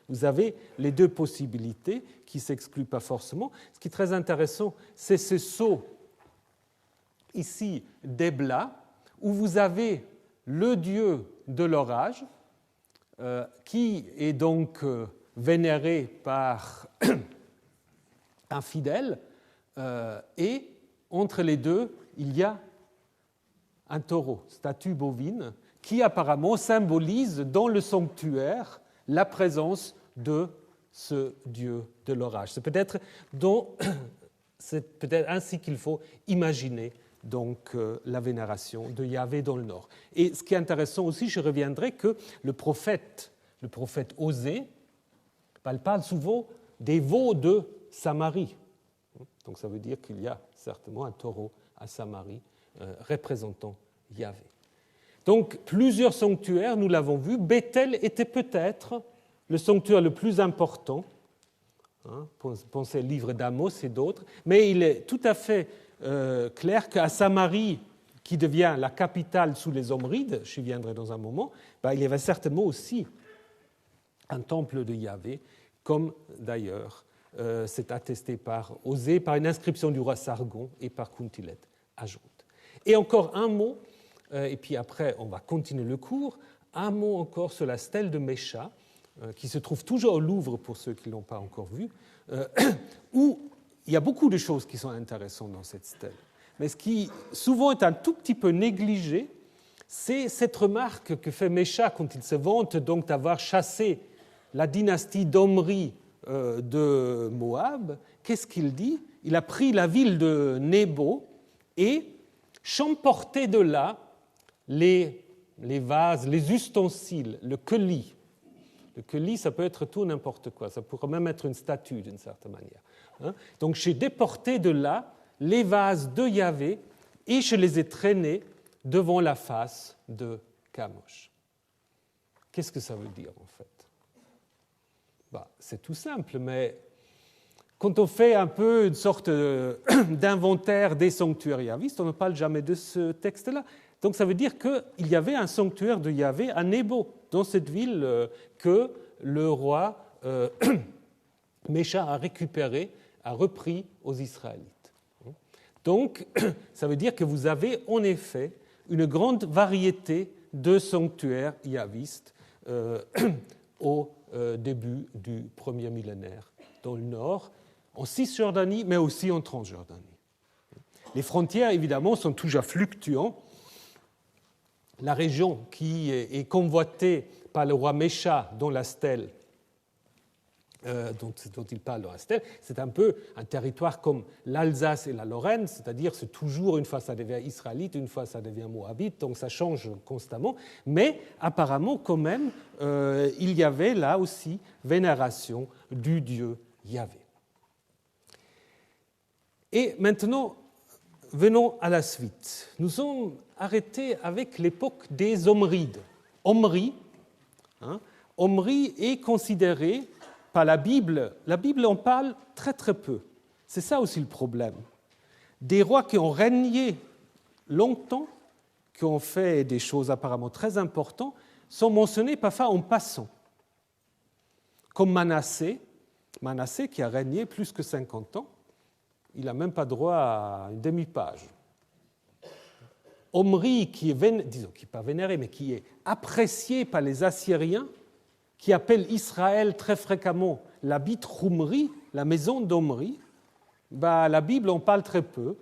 Vous avez les deux possibilités qui ne s'excluent pas forcément. Ce qui est très intéressant, c'est ce sceau ici d'Ebla, où vous avez le dieu de l'orage, qui est donc vénéré par un fidèle, et entre les deux, il y a un taureau, statue bovine, qui apparemment symbolise dans le sanctuaire la présence de ce dieu de l'orage. C'est peut-être ainsi qu'il faut imaginer donc la vénération de Yahvé dans le nord. Et ce qui est intéressant aussi, je reviendrai que le prophète Osée, il parle souvent des veaux de Samarie. Donc ça veut dire qu'il y a certainement un taureau à Samarie représentant Yahvé. Donc plusieurs sanctuaires, nous l'avons vu. Béthel était peut-être le sanctuaire le plus important. Pensez au livre d'Amos et d'autres. Mais il est tout à fait clair qu'à Samarie, qui devient la capitale sous les Omrides, j'y viendrai dans un moment, il y avait certainement aussi un temple de Yahvé, comme d'ailleurs c'est attesté par Osée, par une inscription du roi Sargon et par Kuntilet Ajot. Et encore un mot, et puis après on va continuer le cours, un mot encore sur la stèle de Mécha, qui se trouve toujours au Louvre pour ceux qui ne l'ont pas encore vu, où il y a beaucoup de choses qui sont intéressantes dans cette stèle. Mais ce qui souvent est un tout petit peu négligé, c'est cette remarque que fait Mécha quand il se vante donc d'avoir chassé la dynastie d'Omri de Moab. Qu'est-ce qu'il dit ? Il a pris la ville de Nébo et champorté de là les vases, les ustensiles, le keli. Le keli, ça peut être tout n'importe quoi, ça pourrait même être une statue d'une certaine manière. Donc j'ai déporté de là les vases de Yahvé et je les ai traînés devant la face de Kamosh. Qu'est-ce que ça veut dire en fait ? C'est tout simple, mais quand on fait un peu une sorte d'inventaire des sanctuaires yahvistes, on ne parle jamais de ce texte-là. Donc ça veut dire qu'il y avait un sanctuaire de Yahvé à Nébo, dans cette ville que le roi Mécha a récupéré, a repris aux Israélites. Donc ça veut dire que vous avez en effet une grande variété de sanctuaires yahvistes au début du premier millénaire dans le nord, en Cisjordanie, mais aussi en Transjordanie. Les frontières, évidemment, sont toujours fluctuantes. La région qui est convoitée par le roi Mécha, dont la stèle, dont il parle dans la stèle, c'est un peu un territoire comme l'Alsace et la Lorraine, c'est-à-dire c'est toujours, une fois ça devient israélite, une fois ça devient moabite, donc ça change constamment, mais apparemment quand même, il y avait là aussi vénération du dieu Yahvé. Et maintenant, venons à la suite. Nous sommes arrêtés avec l'époque des Omrides. Omri est considéré par la Bible en parle très très peu. C'est ça aussi le problème. Des rois qui ont régné longtemps, qui ont fait des choses apparemment très importantes, sont mentionnés parfois en passant. Comme Manassé qui a régné plus que 50 ans, il n'a même pas droit à une demi-page. Omri, qui est pas vénéré, mais qui est apprécié par les Assyriens, qui appelle Israël très fréquemment la Bit Rumri, la maison d'Omri, la Bible en parle très peu,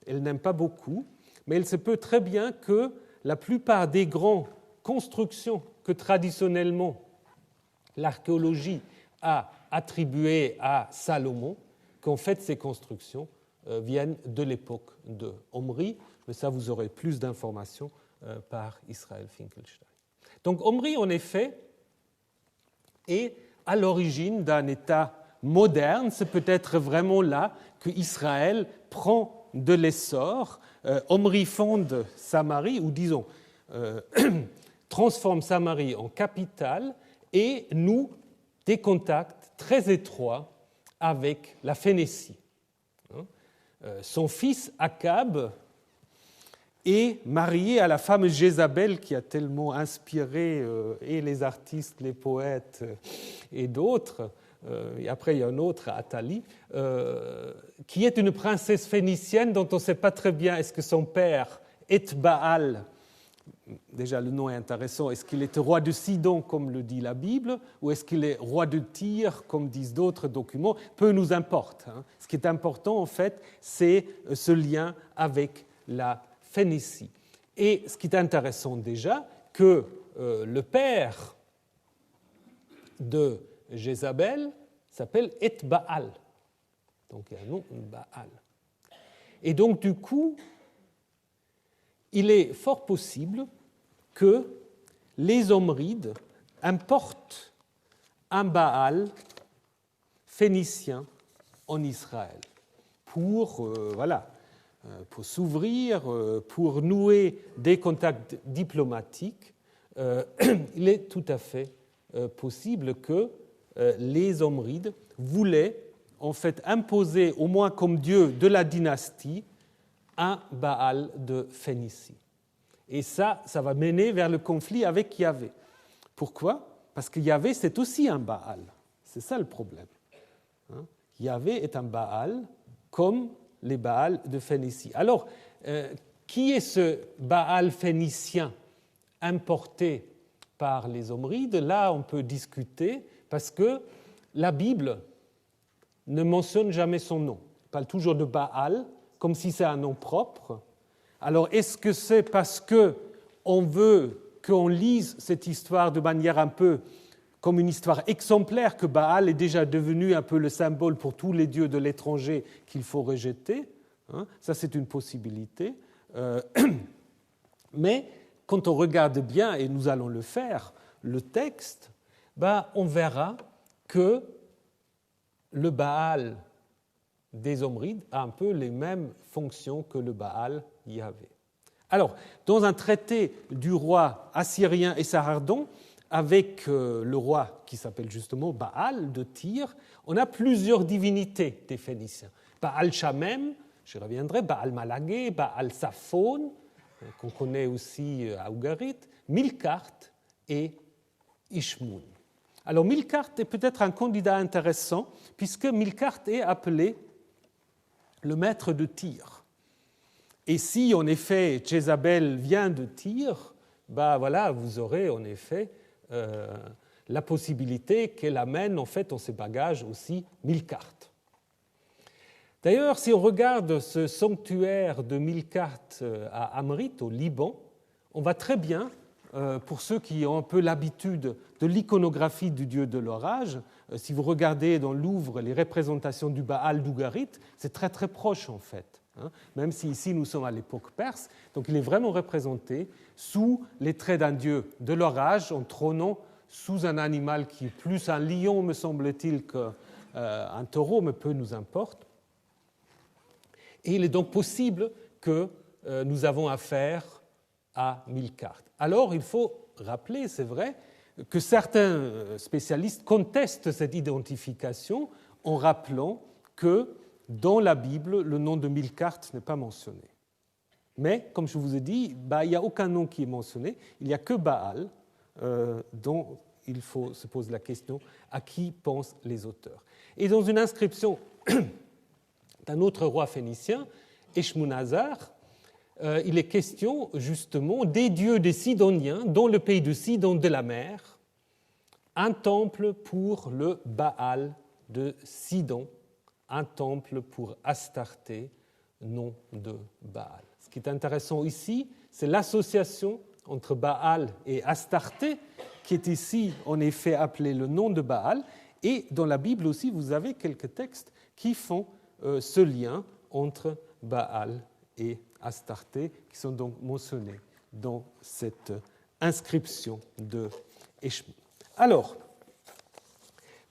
elle n'aime pas beaucoup, mais il se peut très bien que la plupart des grandes constructions que traditionnellement l'archéologie a attribuées à Salomon, qu'en fait ces constructions viennent de l'époque de Omri, mais ça vous aurez plus d'informations par Israël Finkelstein. Donc Omri, en effet, est à l'origine d'un État moderne. C'est peut-être vraiment là que Israël prend de l'essor. Omri fonde Samarie, ou disons, transforme Samarie en capitale et noue des contacts très étroits avec la Phénicie. Son fils Akab est marié à la femme Jézabel qui a tellement inspiré et les artistes, les poètes et d'autres. Et après, il y a un autre, Athalie, qui est une princesse phénicienne dont on ne sait pas très bien est-ce que son père, Ethbaal, déjà le nom est intéressant, est-ce qu'il était roi de Sidon comme le dit la Bible ou est-ce qu'il est roi de Tyr comme disent d'autres documents, peu nous importe. Ce qui est important en fait, c'est ce lien avec la Phénicie. Et ce qui est intéressant déjà, que le père de Jézabel s'appelle Ethbaal. Donc il y a un nom, Baal. Et donc du coup, il est fort possible que les Omrides importent un Baal phénicien en Israël pour pour s'ouvrir, pour nouer des contacts diplomatiques, il est tout à fait possible que les Omrides voulaient en fait imposer, au moins comme dieu de la dynastie, un Baal de Phénicie. Et ça va mener vers le conflit avec Yahvé. Pourquoi ? Parce que Yahvé, c'est aussi un Baal. C'est ça le problème. Yahvé est un Baal comme les Baals de Phénicie. Alors, qui est ce Baal phénicien importé par les Omrides ? Là, on peut discuter parce que la Bible ne mentionne jamais son nom. Elle parle toujours de Baal, comme si c'est un nom propre. Alors, est-ce que c'est parce qu'on veut qu'on lise cette histoire de manière un peu comme une histoire exemplaire, que Baal est déjà devenu un peu le symbole pour tous les dieux de l'étranger qu'il faut rejeter ? Ça, c'est une possibilité. Mais quand on regarde bien, et nous allons le faire, le texte, on verra que le Baal des Omrides a un peu les mêmes fonctions que le Baal Yahvé. Alors, dans un traité du roi assyrien Esarhaddon, avec le roi qui s'appelle justement Baal de Tyr, on a plusieurs divinités des Phéniciens. Baal Shamem, je reviendrai, Baal Malagé, Baal Saphon, qu'on connaît aussi à Ougarit, Milkart et Ishmoun. Alors Milkart est peut-être un candidat intéressant, puisque Milkart est appelé le maître de Tyr. Et si en effet Jézabel vient de Tyr, vous aurez en effet la possibilité qu'elle amène en fait dans ses bagages aussi Milkart. D'ailleurs, si on regarde ce sanctuaire de Milkart à Amrit, au Liban, on voit très bien, pour ceux qui ont un peu l'habitude de l'iconographie du dieu de l'orage, si vous regardez dans le Louvre les représentations du Baal d'Ougarit, c'est très très proche en fait, même si ici nous sommes à l'époque perse. Donc il est vraiment représenté sous les traits d'un dieu de l'orage, en trônant sous un animal qui est plus un lion, me semble-t-il, qu'un taureau, mais peu nous importe. Et il est donc possible que nous avons affaire à Milkart. Alors, il faut rappeler, c'est vrai, que certains spécialistes contestent cette identification en rappelant que dans la Bible, le nom de Milkart n'est pas mentionné. Mais, comme je vous ai dit, il n'y a aucun nom qui est mentionné, il n'y a que Baal, dont il faut se poser la question à qui pensent les auteurs. Et dans une inscription d'un autre roi phénicien, Eshmunazar, il est question justement des dieux des Sidoniens dans le pays de Sidon de la mer, un temple pour le Baal de Sidon, un temple pour Astarté, nom de Baal. Ce qui est intéressant ici, c'est l'association entre Baal et Astarté, qui est ici en effet appelé le nom de Baal, et dans la Bible aussi, vous avez quelques textes qui font ce lien entre Baal et Astarté, qui sont donc mentionnés dans cette inscription de Eshmun. Alors,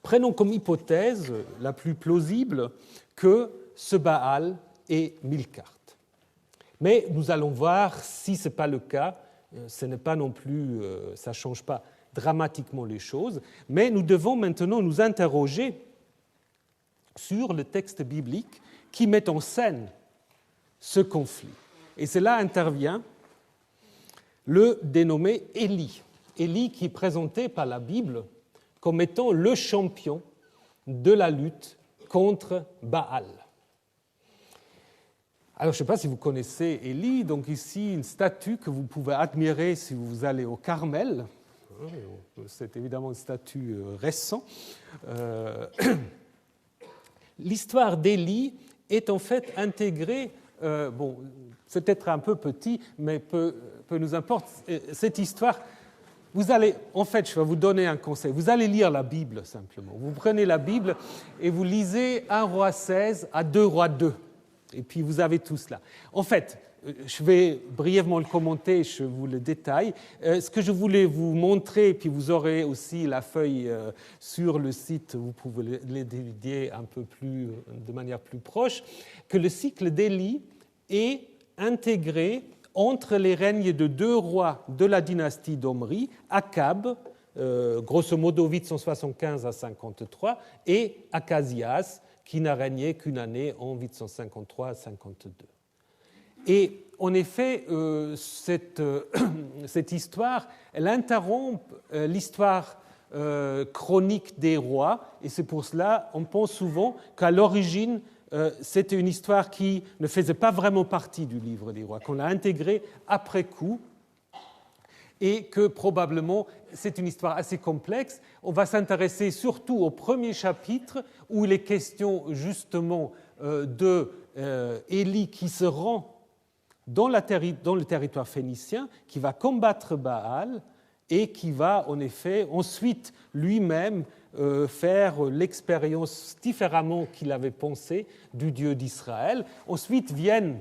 prenons comme hypothèse la plus plausible que ce Baal est Milkart. Mais nous allons voir si ce n'est pas le cas, ce n'est pas non plus, ça ne change pas dramatiquement les choses, mais nous devons maintenant nous interroger sur le texte biblique qui met en scène ce conflit. Et c'est là intervient le dénommé Élie. Élie qui est présenté par la Bible comme étant le champion de la lutte contre Baal. Alors, je ne sais pas si vous connaissez Élie, donc ici une statue que vous pouvez admirer si vous allez au Carmel. C'est évidemment une statue récente. L'histoire d'Élie est en fait intégrée, c'est peut-être un peu petit, mais peu nous importe. Cette histoire, vous allez, en fait, je vais vous donner un conseil. Vous allez lire la Bible simplement. Vous prenez la Bible et vous lisez 1 Roi 16 à 2 Rois 2. Et puis vous avez tout cela. En fait, je vais brièvement le commenter, je vous le détaille. Ce que je voulais vous montrer, puis vous aurez aussi la feuille sur le site, vous pouvez l'étudier un peu plus, de manière plus proche, que le cycle d'Élie est intégré entre les règnes de deux rois de la dynastie d'Omri, Akab, grosso modo 875 à 53, et Akasias, qui n'a régné qu'une année en 853 à 52. Et en effet, cette histoire, elle interrompt l'histoire chronique des rois, et c'est pour cela qu'on pense souvent qu'à l'origine, c'était une histoire qui ne faisait pas vraiment partie du livre des rois, qu'on l'a intégrée après coup, et que probablement c'est une histoire assez complexe. On va s'intéresser surtout au premier chapitre, où il est question justement de Élie qui se rend dans le territoire phénicien, qui va combattre Baal et qui va en effet ensuite lui-même faire l'expérience différemment qu'il avait pensé du Dieu d'Israël. Ensuite viennent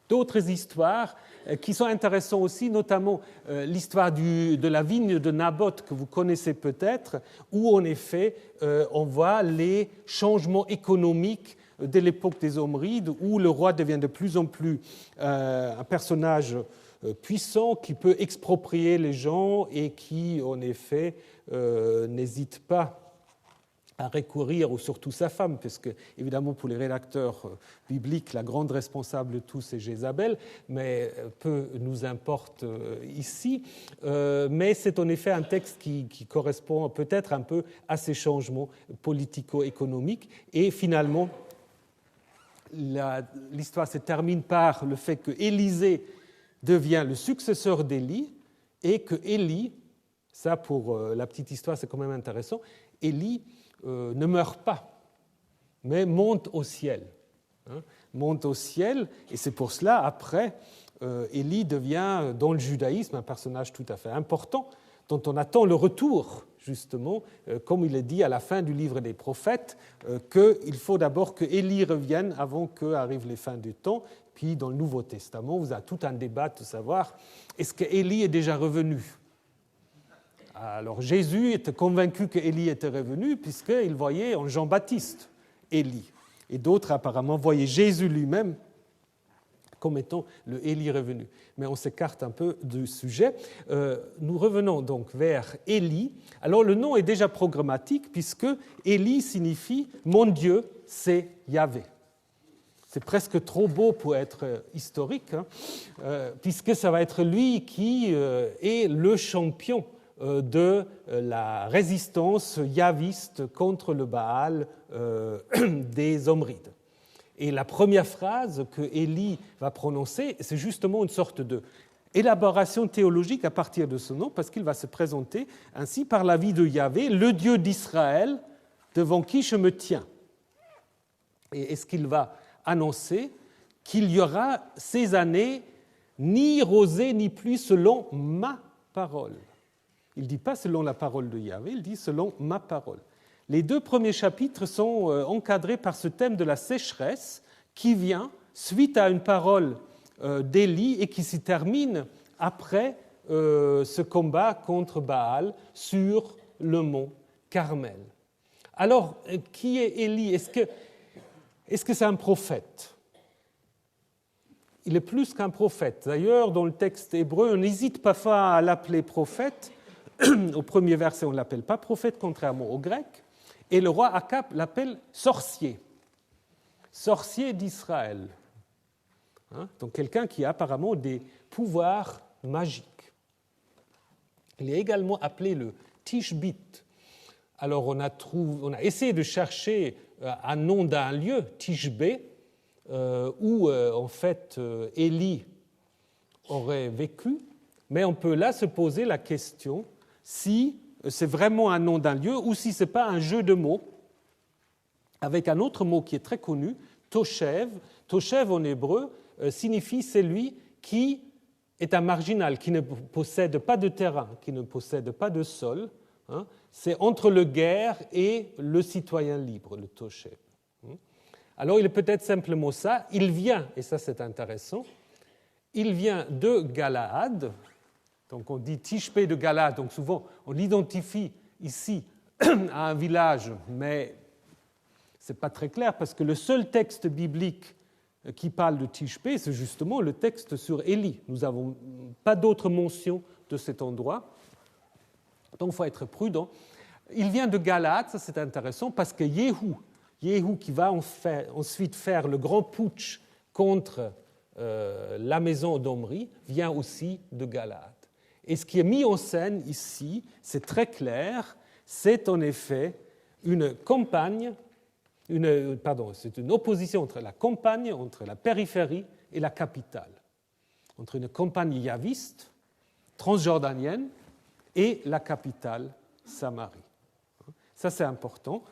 d'autres histoires qui sont intéressantes aussi, notamment l'histoire de la vigne de Naboth que vous connaissez peut-être, où en effet on voit les changements économiques de l'époque des Omrides, où le roi devient de plus en plus un personnage puissant qui peut exproprier les gens et qui, en effet, n'hésite pas à recourir, ou surtout sa femme, puisque, évidemment, pour les rédacteurs bibliques, la grande responsable de tout, c'est Jézabel, mais peu nous importe ici. Mais c'est en effet un texte qui correspond peut-être un peu à ces changements politico-économiques. Et finalement, l'histoire se termine par le fait que Élisée devient le successeur d'Élie et que Élie, ça pour la petite histoire c'est quand même intéressant, Élie ne meurt pas, mais monte au ciel. Monte au ciel, et c'est pour cela, après, Élie devient, dans le judaïsme, un personnage tout à fait important, dont on attend le retour, justement, comme il est dit à la fin du livre des prophètes, qu'il faut d'abord que Élie revienne avant qu'arrivent les fins du temps. Puis dans le Nouveau Testament, vous avez tout un débat de savoir, est-ce qu'Élie est déjà revenu ? Alors Jésus était convaincu qu'Élie était revenu, puisqu'il voyait en Jean-Baptiste Élie. Et d'autres apparemment voyaient Jésus lui-même comme étant le Élie revenu. Mais on s'écarte un peu du sujet. Nous revenons donc vers Élie. Alors le nom est déjà programmatique, puisque Élie signifie « Mon Dieu, c'est Yahvé ». C'est presque trop beau pour être historique, puisque ça va être lui qui est le champion de la résistance yaviste contre le Baal des Omrides. Et la première phrase que Élie va prononcer, c'est justement une sorte d'élaboration théologique à partir de ce nom, parce qu'il va se présenter ainsi par la vie de Yahvé, le Dieu d'Israël, devant qui je me tiens. Et est-ce qu'il va annoncer qu'il y aura ces années ni rosée ni pluie selon ma parole. Il ne dit pas selon la parole de Yahvé, il dit selon ma parole. Les deux premiers chapitres sont encadrés par ce thème de la sécheresse qui vient suite à une parole d'Élie et qui s'y termine après ce combat contre Baal sur le mont Carmel. Alors, qui est Élie ? Est-ce que c'est un prophète ? Il est plus qu'un prophète. D'ailleurs, dans le texte hébreu, on n'hésite pas à l'appeler prophète. Au premier verset, on ne l'appelle pas prophète, contrairement au grec. Et le roi Akab l'appelle sorcier. Sorcier d'Israël. Donc quelqu'un qui a apparemment des pouvoirs magiques. Il est également appelé le Tishbit. Alors on a essayé de chercher un nom d'un lieu, Tishbé, où en fait Élie aurait vécu, mais on peut là se poser la question si c'est vraiment un nom d'un lieu ou si ce n'est pas un jeu de mots avec un autre mot qui est très connu, Toshev. Toshev en hébreu signifie celui qui est un marginal, qui ne possède pas de terrain, qui ne possède pas de sol. C'est entre le guerre et le citoyen libre, le Toshev. Alors il est peut-être simplement ça, il vient, et ça c'est intéressant, il vient de Galaad, donc on dit Tishpé de Galaad, donc souvent on l'identifie ici à un village, mais ce n'est pas très clair parce que le seul texte biblique qui parle de Tishpé, c'est justement le texte sur Élie. Nous n'avons pas d'autre mention de cet endroit, donc il faut être prudent. Il vient de Galaad, ça c'est intéressant, parce que Yéhou qui va ensuite faire le grand putsch contre la maison d'Omri, vient aussi de Galaad. Et ce qui est mis en scène ici, c'est très clair, c'est en effet une campagne, c'est une opposition entre la campagne, entre la périphérie et la capitale, entre une campagne yaviste, transjordanienne, et la capitale, Samarie. Ça, c'est important.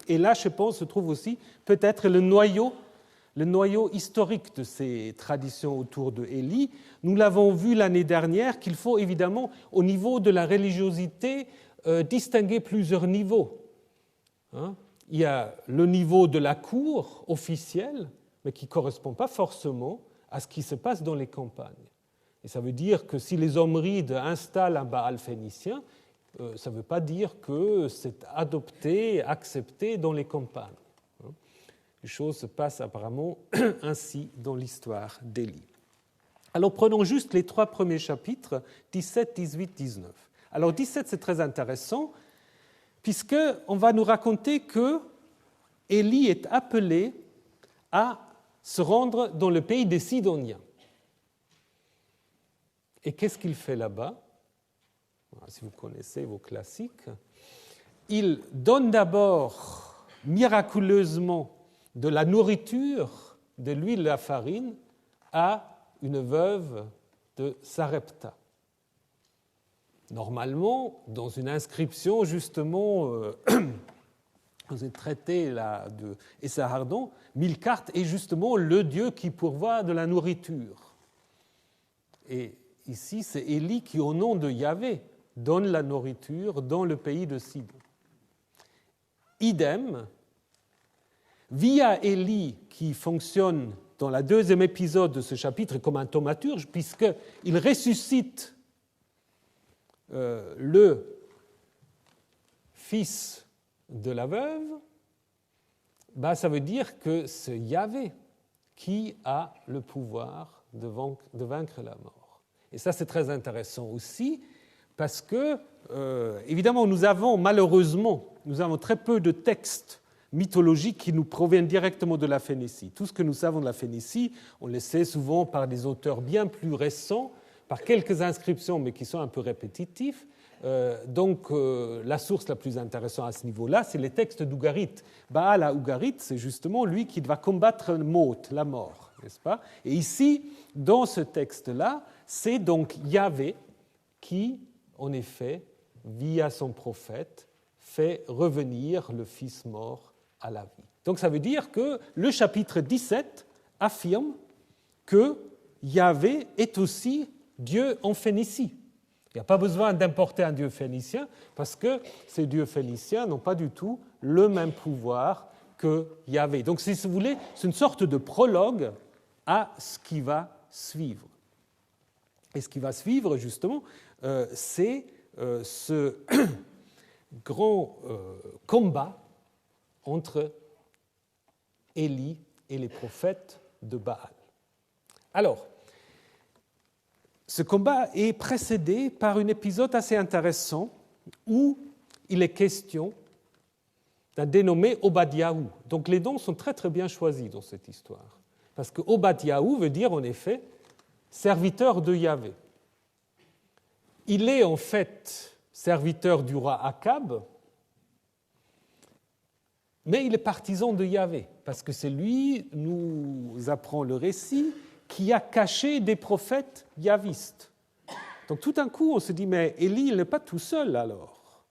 Et là, je pense, se trouve aussi peut-être le noyau historique de ces traditions autour de Élie. Nous l'avons vu l'année dernière qu'il faut évidemment, au niveau de la religiosité, distinguer plusieurs niveaux. Il y a le niveau de la cour officielle, mais qui ne correspond pas forcément à ce qui se passe dans les campagnes. Et ça veut dire que si les Omrides installent un Baal phénicien, ça ne veut pas dire que c'est adopté, accepté dans les campagnes. Les choses se passent apparemment ainsi dans l'histoire d'Élie. Alors prenons juste les 3 premiers chapitres, 17, 18, 19. Alors 17, c'est très intéressant, puisqu'on va nous raconter que Élie est appelé à se rendre dans le pays des Sidoniens. Et qu'est-ce qu'il fait là-bas ? Si vous connaissez vos classiques, il donne d'abord miraculeusement de la nourriture, de l'huile, de la farine, à une veuve de Sarepta. Normalement, dans une inscription, justement, dans un traité là, de Essahardon, Milcarte est justement le dieu qui pourvoit de la nourriture. Et ici, c'est Élie qui, au nom de Yahvé, donne la nourriture dans le pays de Sidon. Idem, via Élie, qui fonctionne dans le 2e épisode de ce chapitre comme un thaumaturge, puisqu'il ressuscite le fils de la veuve, ça veut dire que c'est Yahvé qui a le pouvoir de vaincre la mort. Et ça, c'est très intéressant aussi, parce que, évidemment, nous avons très peu de textes mythologiques qui nous proviennent directement de la Phénicie. Tout ce que nous savons de la Phénicie, on le sait souvent par des auteurs bien plus récents, par quelques inscriptions, mais qui sont un peu répétitifs. Donc, la source la plus intéressante à ce niveau-là, c'est les textes d'Ougarit. Baal à Ougarit, c'est justement lui qui va combattre la mort, n'est-ce pas ? Et ici, dans ce texte-là, c'est donc Yahvé qui, en effet, via son prophète, fait revenir le fils mort à la vie. Donc ça veut dire que le chapitre 17 affirme que Yahvé est aussi Dieu en Phénicie. Il n'y a pas besoin d'importer un dieu phénicien parce que ces dieux phéniciens n'ont pas du tout le même pouvoir que Yahvé. Donc si vous voulez, c'est une sorte de prologue à ce qui va suivre. Et ce qui va suivre, justement, c'est ce grand combat entre Élie et les prophètes de Baal. Alors, ce combat est précédé par un épisode assez intéressant où il est question d'un dénommé Obadiahu. Donc les noms sont très très bien choisis dans cette histoire. Parce que Obadiahu veut dire en effet serviteur de Yahvé. Il est en fait serviteur du roi Akab, mais il est partisan de Yahvé, parce que c'est lui, nous apprend le récit, qui a caché des prophètes yahvistes. Donc tout d'un coup, on se dit, mais Élie n'est pas tout seul alors.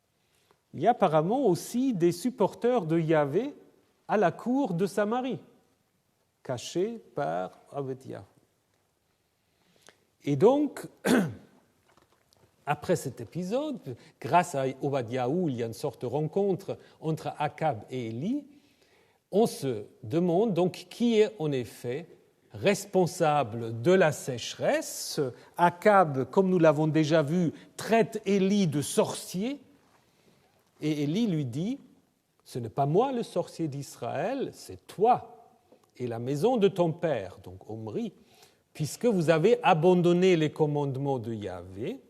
Il y a apparemment aussi des supporters de Yahvé à la cour de Samarie, cachés par Obadiahu. Et donc, après cet épisode, grâce à Obadiahu, il y a une sorte de rencontre entre Akab et Élie. On se demande donc qui est en effet responsable de la sécheresse. Akab, comme nous l'avons déjà vu, traite Élie de sorcier. Et Élie lui dit, ce n'est pas moi le sorcier d'Israël, c'est toi et la maison de ton père, donc Omri, puisque vous avez abandonné les commandements de Yahvé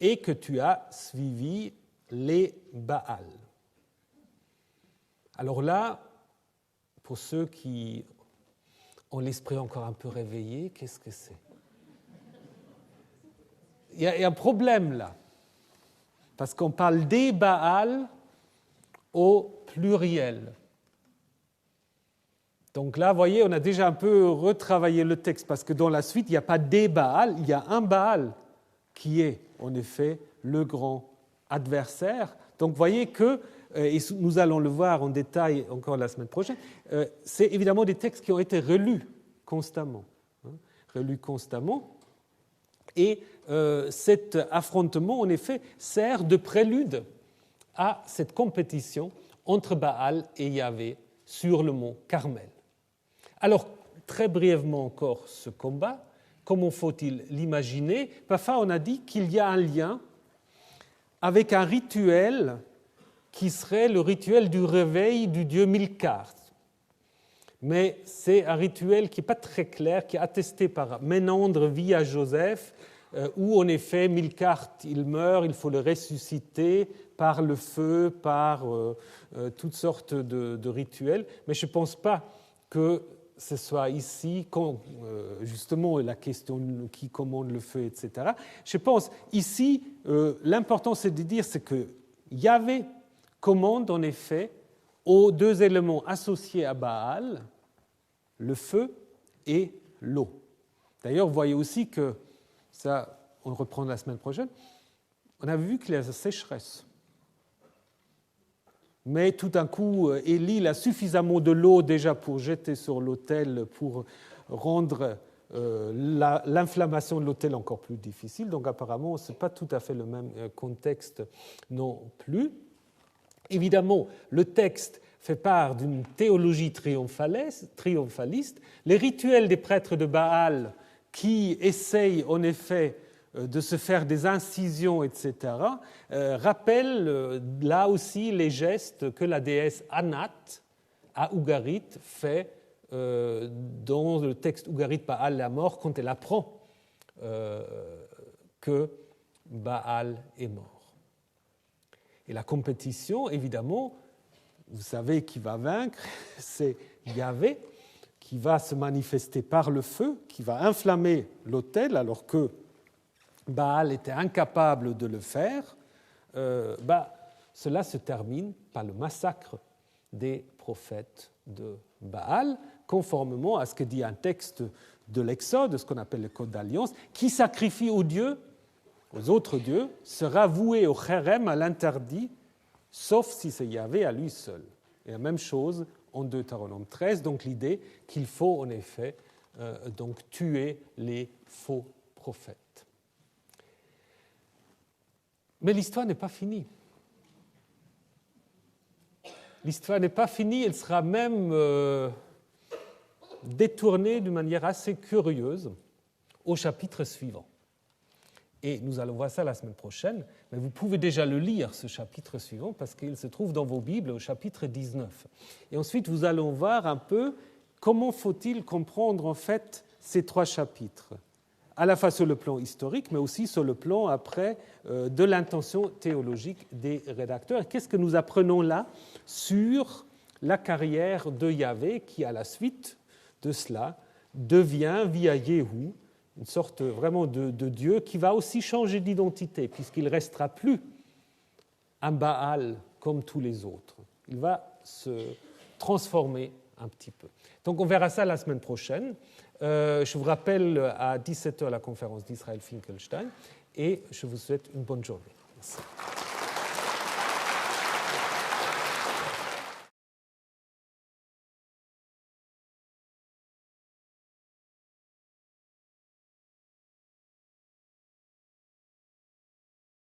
et que tu as suivi les Baals. Alors là, pour ceux qui ont l'esprit encore un peu réveillé, qu'est-ce que c'est ? Il y a un problème là, parce qu'on parle des Baals au pluriel. Donc là, vous voyez, on a déjà un peu retravaillé le texte, parce que dans la suite, il n'y a pas des Baals, il y a un Baal qui est, en effet, le grand adversaire. Donc vous voyez que, et nous allons le voir en détail encore la semaine prochaine, c'est évidemment des textes qui ont été relus constamment. Et cet affrontement, en effet, sert de prélude à cette compétition entre Baal et Yahvé sur le mont Carmel. Alors, très brièvement encore, ce combat, comment faut-il l'imaginer ? Parfois, on a dit qu'il y a un lien avec un rituel qui serait le rituel du réveil du dieu Milkart. Mais c'est un rituel qui n'est pas très clair, qui est attesté par Ménandre via Joseph, où en effet Milkart, il meurt, il faut le ressusciter par le feu, par toutes sortes de rituels. Mais je ne pense pas que ce soit ici, justement, la question qui commande le feu, etc. Je pense ici, l'important c'est de dire c'est que Yahvé commande en effet aux deux éléments associés à Baal, le feu et l'eau. D'ailleurs, vous voyez aussi que, ça on le reprend la semaine prochaine, on a vu qu'il y a la sécheresse. Mais tout d'un coup, Élie a suffisamment de l'eau déjà pour jeter sur l'autel, pour rendre l'inflammation de l'autel encore plus difficile. Donc apparemment, ce n'est pas tout à fait le même contexte non plus. Évidemment, le texte fait part d'une théologie triomphaliste. Les rituels des prêtres de Baal qui essayent en effet de se faire des incisions, etc., rappellent là aussi les gestes que la déesse Anat, à Ougarit, fait dans le texte Ougarit Baal la mort, quand elle apprend que Baal est mort. Et la compétition, évidemment, vous savez qui va vaincre, c'est Yahvé, qui va se manifester par le feu, qui va inflammer l'autel, alors que Baal était incapable de le faire. Cela se termine par le massacre des prophètes de Baal, conformément à ce que dit un texte de l'Exode, ce qu'on appelle le Code d'Alliance, qui sacrifie aux dieux, aux autres dieux, sera voué au chérem, à l'interdit, sauf si c'est Yahvé à lui seul. Et la même chose en Deutéronome 13, donc l'idée qu'il faut en effet donc tuer les faux prophètes. Mais l'histoire n'est pas finie. L'histoire n'est pas finie, elle sera même détournée d'une manière assez curieuse au chapitre suivant. Et nous allons voir ça la semaine prochaine, mais vous pouvez déjà le lire, ce chapitre suivant, parce qu'il se trouve dans vos Bibles au chapitre 19. Et ensuite, nous allons voir un peu comment faut-il comprendre en fait ces trois chapitres, à la fois sur le plan historique, mais aussi sur le plan après de l'intention théologique des rédacteurs. Et qu'est-ce que nous apprenons là sur la carrière de Yahvé, qui à la suite de cela devient, via Yéhou, une sorte vraiment de Dieu qui va aussi changer d'identité, puisqu'il ne restera plus un Baal comme tous les autres. Il va se transformer un petit peu. Donc on verra ça la semaine prochaine. Je vous rappelle à 17h la conférence d'Israël Finkelstein et je vous souhaite une bonne journée. Merci.